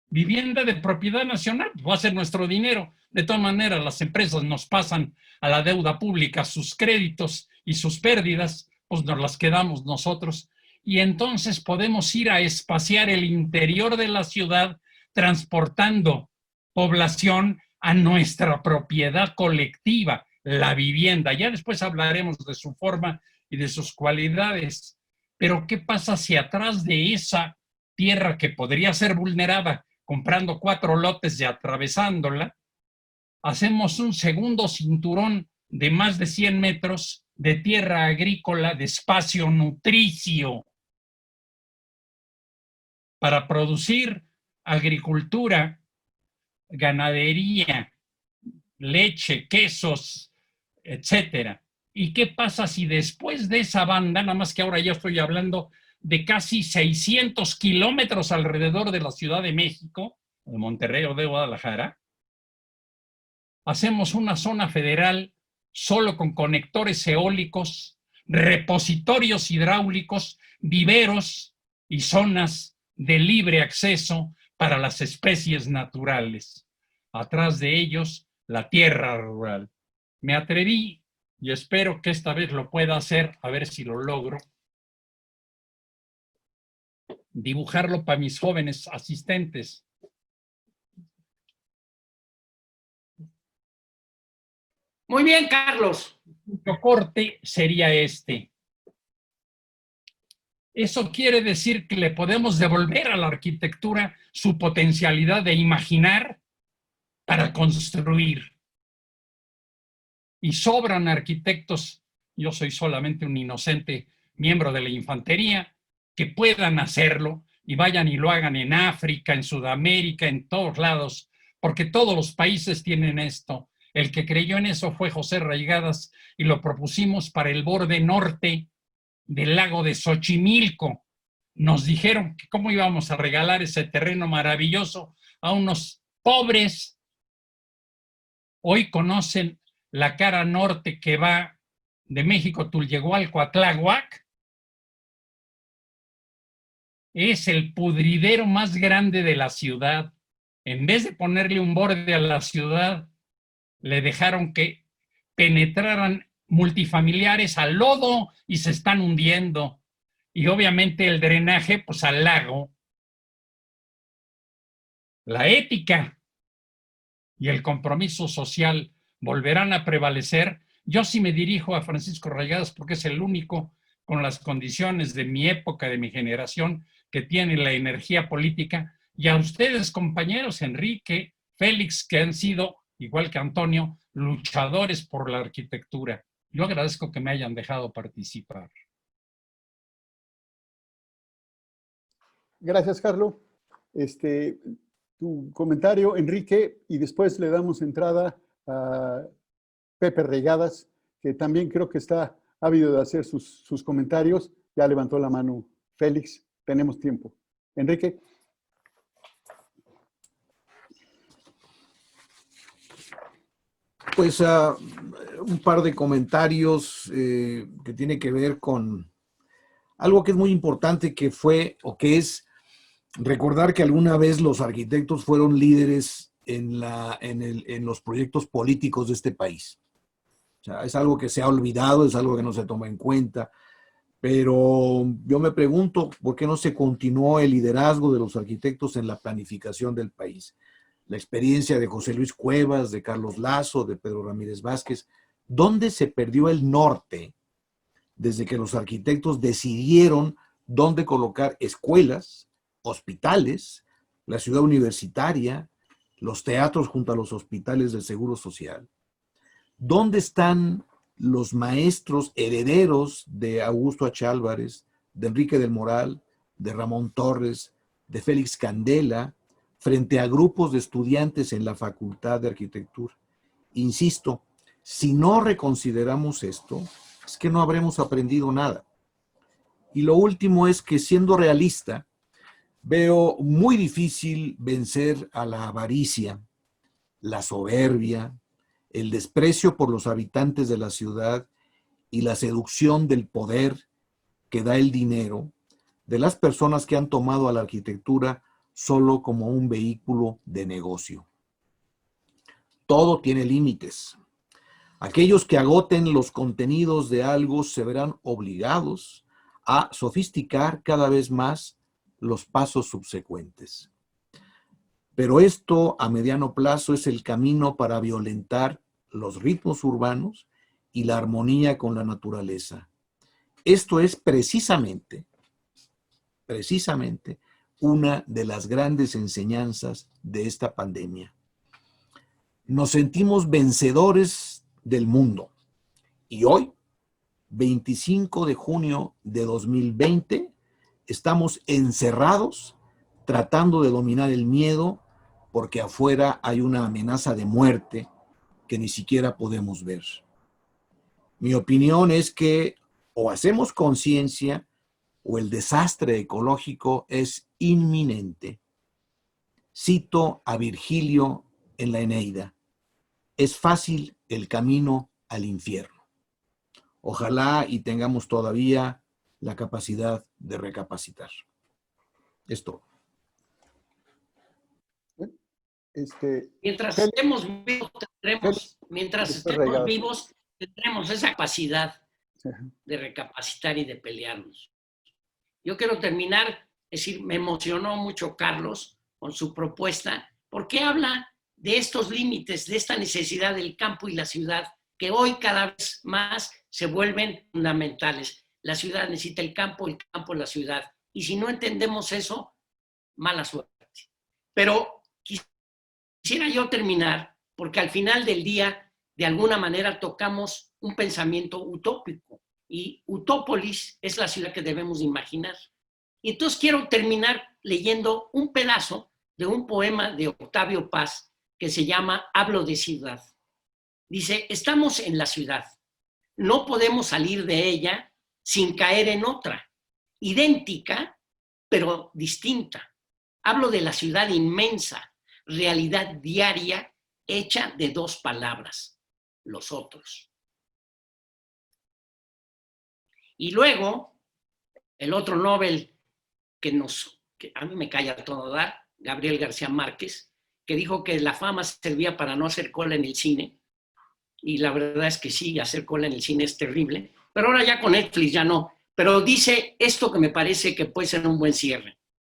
Vivienda de propiedad nacional, va a ser nuestro dinero. De todas maneras, las empresas nos pasan a la deuda pública sus créditos y sus pérdidas, pues nos las quedamos nosotros. Y entonces podemos ir a espaciar el interior de la ciudad transportando población a nuestra propiedad colectiva, la vivienda. Ya después hablaremos de su forma y de sus cualidades. Pero ¿qué pasa si atrás de esa tierra que podría ser vulnerada, comprando 4 lotes y atravesándola, hacemos un segundo cinturón de más de 100 metros de tierra agrícola, de espacio nutricio, para producir agricultura, ganadería, leche, quesos, etcétera? ¿Y qué pasa si después de esa banda, nada más que ahora ya estoy hablando de casi 600 kilómetros alrededor de la Ciudad de México, de Monterrey o de Guadalajara, hacemos una zona federal solo con conectores eólicos, repositorios hidráulicos, viveros y zonas de libre acceso para las especies naturales? Atrás de ellos, la tierra rural. Me atreví y espero que esta vez lo pueda hacer, a ver si lo logro, dibujarlo para mis jóvenes asistentes. Muy bien, Carlos. El corte sería este. Eso quiere decir que le podemos devolver a la arquitectura su potencialidad de imaginar para construir. Y sobran arquitectos, yo soy solamente un inocente miembro de la infantería, que puedan hacerlo y vayan y lo hagan en África, en Sudamérica, en todos lados, porque todos los países tienen esto. El que creyó en eso fue José Reigadas y lo propusimos para el borde norte del lago de Xochimilco. Nos dijeron que cómo íbamos a regalar ese terreno maravilloso a unos pobres. Hoy conocen la cara norte que va de México, Tulyehualco a Tláhuac. Es el pudridero más grande de la ciudad. En vez de ponerle un borde a la ciudad, le dejaron que penetraran multifamiliares al lodo y se están hundiendo. Y obviamente el drenaje, pues al lago. La ética y el compromiso social volverán a prevalecer. Yo sí me dirijo a Francisco Reigadas porque es el único con las condiciones de mi época, de mi generación, que tiene la energía política. Y a ustedes, compañeros, Enrique, Félix, que han sido, igual que Antonio, luchadores por la arquitectura. Yo agradezco que me hayan dejado participar. Gracias, Carlos. Tu comentario, Enrique, y después le damos entrada a Pepe Reigadas, que también creo que está ávido de hacer sus comentarios. Ya levantó la mano Félix, tenemos tiempo. Enrique. Pues un par de comentarios que tiene que ver con algo que es muy importante, que fue o que es recordar que alguna vez los arquitectos fueron líderes en los proyectos políticos de este país. O sea, es algo que se ha olvidado, es algo que no se toma en cuenta, pero yo me pregunto por qué no se continuó el liderazgo de los arquitectos en la planificación del país. La experiencia de José Luis Cuevas, de Carlos Lazo, de Pedro Ramírez Vázquez, ¿dónde se perdió el norte desde que los arquitectos decidieron dónde colocar escuelas, hospitales, la ciudad universitaria, los teatros junto a los hospitales del Seguro Social? ¿Dónde están los maestros herederos de Augusto H. Álvarez, de Enrique del Moral, de Ramón Torres, de Félix Candela, frente a grupos de estudiantes en la Facultad de Arquitectura? Insisto, si no reconsideramos esto, es que no habremos aprendido nada. Y lo último es que, siendo realista, veo muy difícil vencer a la avaricia, la soberbia, el desprecio por los habitantes de la ciudad y la seducción del poder que da el dinero de las personas que han tomado a la arquitectura solo como un vehículo de negocio. Todo tiene límites. Aquellos que agoten los contenidos de algo se verán obligados a sofisticar cada vez más los pasos subsecuentes. Pero esto a mediano plazo es el camino para violentar los ritmos urbanos y la armonía con la naturaleza. Esto es precisamente una de las grandes enseñanzas de esta pandemia. Nos sentimos vencedores del mundo y hoy, 25 de junio de 2020, estamos encerrados tratando de dominar el miedo porque afuera hay una amenaza de muerte que ni siquiera podemos ver. Mi opinión es que o hacemos conciencia o el desastre ecológico es inminente. Cito a Virgilio en la Eneida: es fácil el camino al infierno. Ojalá y tengamos todavía la capacidad de recapacitar. Esto. Mientras estemos vivos, tendremos esa capacidad de recapacitar y de pelearnos. Yo quiero terminar, es decir, me emocionó mucho Carlos con su propuesta, porque habla de estos límites, de esta necesidad del campo y la ciudad, que hoy cada vez más se vuelven fundamentales. La ciudad necesita el campo la ciudad. Y si no entendemos eso, mala suerte. Pero quisiera yo terminar, porque al final del día, de alguna manera, tocamos un pensamiento utópico. Y Utópolis es la ciudad que debemos imaginar. Y entonces quiero terminar leyendo un pedazo de un poema de Octavio Paz que se llama Hablo de ciudad. Dice: estamos en la ciudad. No podemos salir de ella sin caer en otra, idéntica, pero distinta. Hablo de la ciudad inmensa, realidad diaria, hecha de dos palabras: los otros. Y luego, el otro Nobel que a mí me calla todo dar, Gabriel García Márquez, que dijo que la fama servía para no hacer cola en el cine. Y la verdad es que sí, hacer cola en el cine es terrible, pero ahora ya con Netflix ya no. Pero dice esto que me parece que puede ser un buen cierre.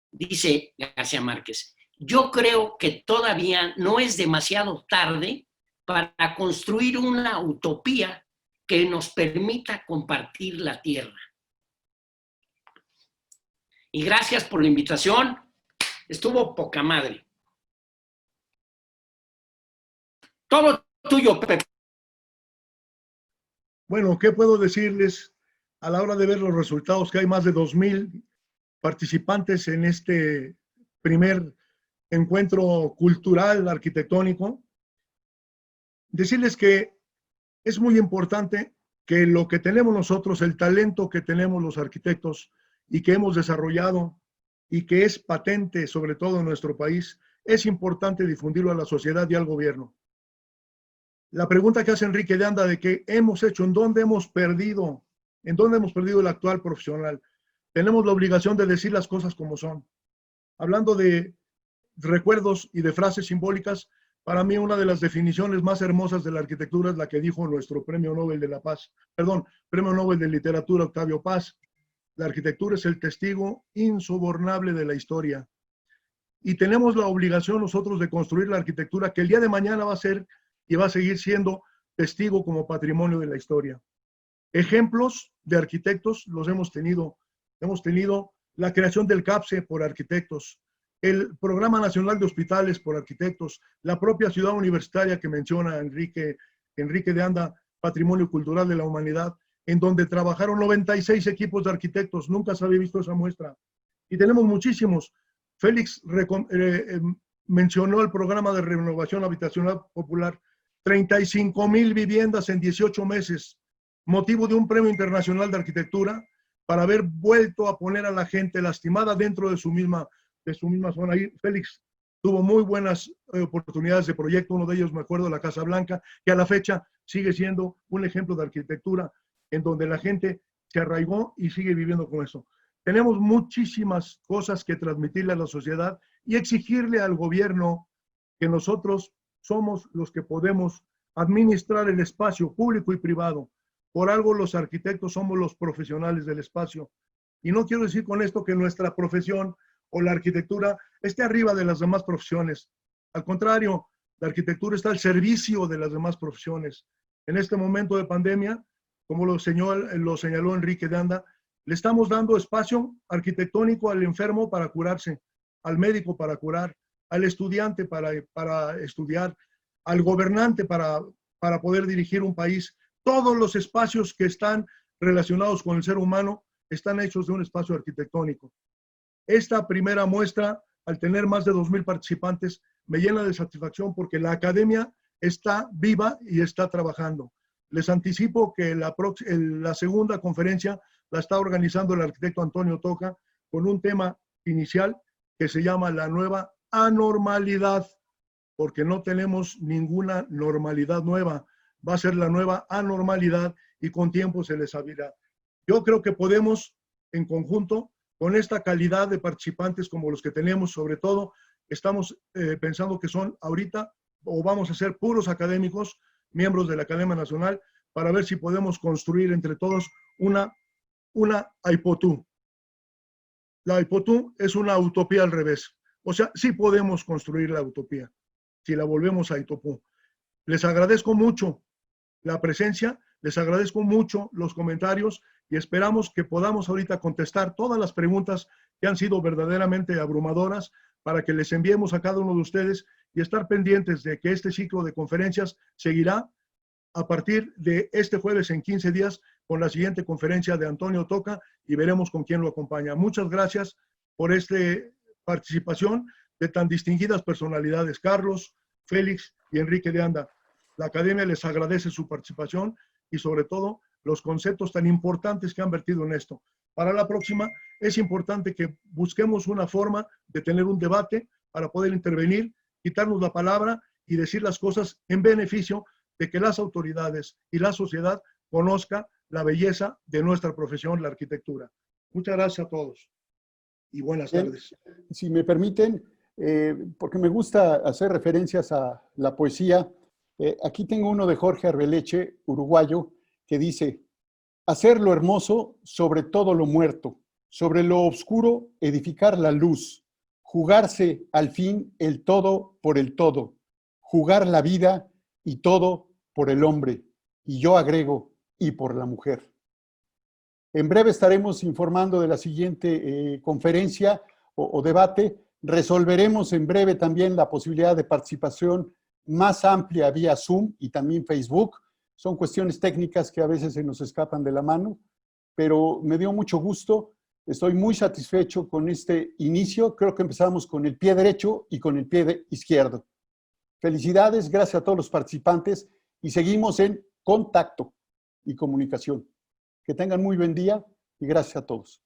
Dice García Márquez: yo creo que todavía no es demasiado tarde para construir una utopía que nos permita compartir la tierra. Y gracias por la invitación. Estuvo poca madre. Todo tuyo, Pepe. Bueno, ¿qué puedo decirles a la hora de ver los resultados? Que hay más de 2,000 participantes en este primer encuentro cultural arquitectónico. Decirles que es muy importante que lo que tenemos nosotros, el talento que tenemos los arquitectos y que hemos desarrollado y que es patente, sobre todo en nuestro país, es importante difundirlo a la sociedad y al gobierno. La pregunta que hace Enrique de Anda de qué hemos hecho, en dónde hemos perdido el actual profesional. Tenemos la obligación de decir las cosas como son. Hablando de recuerdos y de frases simbólicas, para mí una de las definiciones más hermosas de la arquitectura es la que dijo nuestro Premio Nobel de la Paz, Premio Nobel de Literatura Octavio Paz. La arquitectura es el testigo insobornable de la historia. Y tenemos la obligación nosotros de construir la arquitectura que el día de mañana va a ser y va a seguir siendo testigo como patrimonio de la historia. Ejemplos de arquitectos los hemos tenido. Hemos tenido la creación del CAPSE por arquitectos, el Programa Nacional de Hospitales por arquitectos, la propia ciudad universitaria que menciona Enrique de Anda, Patrimonio Cultural de la Humanidad, en donde trabajaron 96 equipos de arquitectos. Nunca se había visto esa muestra. Y tenemos muchísimos. Félix mencionó el programa de renovación habitacional popular, 35,000 viviendas en 18 meses, motivo de un premio internacional de arquitectura para haber vuelto a poner a la gente lastimada dentro de su misma zona. Ahí Félix tuvo muy buenas oportunidades de proyecto, uno de ellos me acuerdo, la Casa Blanca, que a la fecha sigue siendo un ejemplo de arquitectura en donde la gente se arraigó y sigue viviendo con eso. Tenemos muchísimas cosas que transmitirle a la sociedad y exigirle al gobierno que nosotros somos los que podemos administrar el espacio público y privado. Por algo los arquitectos somos los profesionales del espacio. Y no quiero decir con esto que nuestra profesión o la arquitectura esté arriba de las demás profesiones. Al contrario, la arquitectura está al servicio de las demás profesiones. En este momento de pandemia, como lo señaló Enrique de Anda, le estamos dando espacio arquitectónico al enfermo para curarse, al médico para curar, al estudiante para estudiar, al gobernante para poder dirigir un país. Todos los espacios que están relacionados con el ser humano están hechos de un espacio arquitectónico. Esta primera muestra, al tener más de 2,000 participantes, me llena de satisfacción porque la academia está viva y está trabajando. Les anticipo que la segunda conferencia la está organizando el arquitecto Antonio Toca con un tema inicial que se llama la nueva anormalidad, porque no tenemos ninguna normalidad nueva. Va a ser la nueva anormalidad y con tiempo se les abrirá. Yo creo que podemos, en conjunto, con esta calidad de participantes como los que tenemos, sobre todo, estamos pensando que son ahorita, o vamos a ser puros académicos, miembros de la Academia Nacional, para ver si podemos construir entre todos una Aipotú. La Aipotú es una utopía al revés. O sea, sí podemos construir la utopía, si la volvemos a Aitopú. Les agradezco mucho la presencia, les agradezco mucho los comentarios y esperamos que podamos ahorita contestar todas las preguntas que han sido verdaderamente abrumadoras para que les enviemos a cada uno de ustedes y estar pendientes de que este ciclo de conferencias seguirá a partir de este jueves en 15 días con la siguiente conferencia de Antonio Toca y veremos con quién lo acompaña. Muchas gracias por esta participación de tan distinguidas personalidades, Carlos, Félix y Enrique de Anda. La Academia les agradece su participación y sobre todo los conceptos tan importantes que han vertido en esto. Para la próxima es importante que busquemos una forma de tener un debate para poder intervenir, quitarnos la palabra y decir las cosas en beneficio de que las autoridades y la sociedad conozca la belleza de nuestra profesión, la arquitectura. Muchas gracias a todos y buenas tardes. Si me permiten, porque me gusta hacer referencias a la poesía, aquí tengo uno de Jorge Arbeleche, uruguayo, que dice: hacer lo hermoso sobre todo lo muerto, sobre lo oscuro edificar la luz, jugarse al fin el todo por el todo, jugar la vida y todo por el hombre, y yo agrego, y por la mujer. En breve estaremos informando de la siguiente conferencia o debate. Resolveremos en breve también la posibilidad de participación más amplia vía Zoom y también Facebook. Son cuestiones técnicas que a veces se nos escapan de la mano, pero me dio mucho gusto. Estoy muy satisfecho con este inicio. Creo que empezamos con el pie derecho y con el pie izquierdo. Felicidades, gracias a todos los participantes y seguimos en contacto. y comunicación. Que tengan muy buen día y gracias a todos.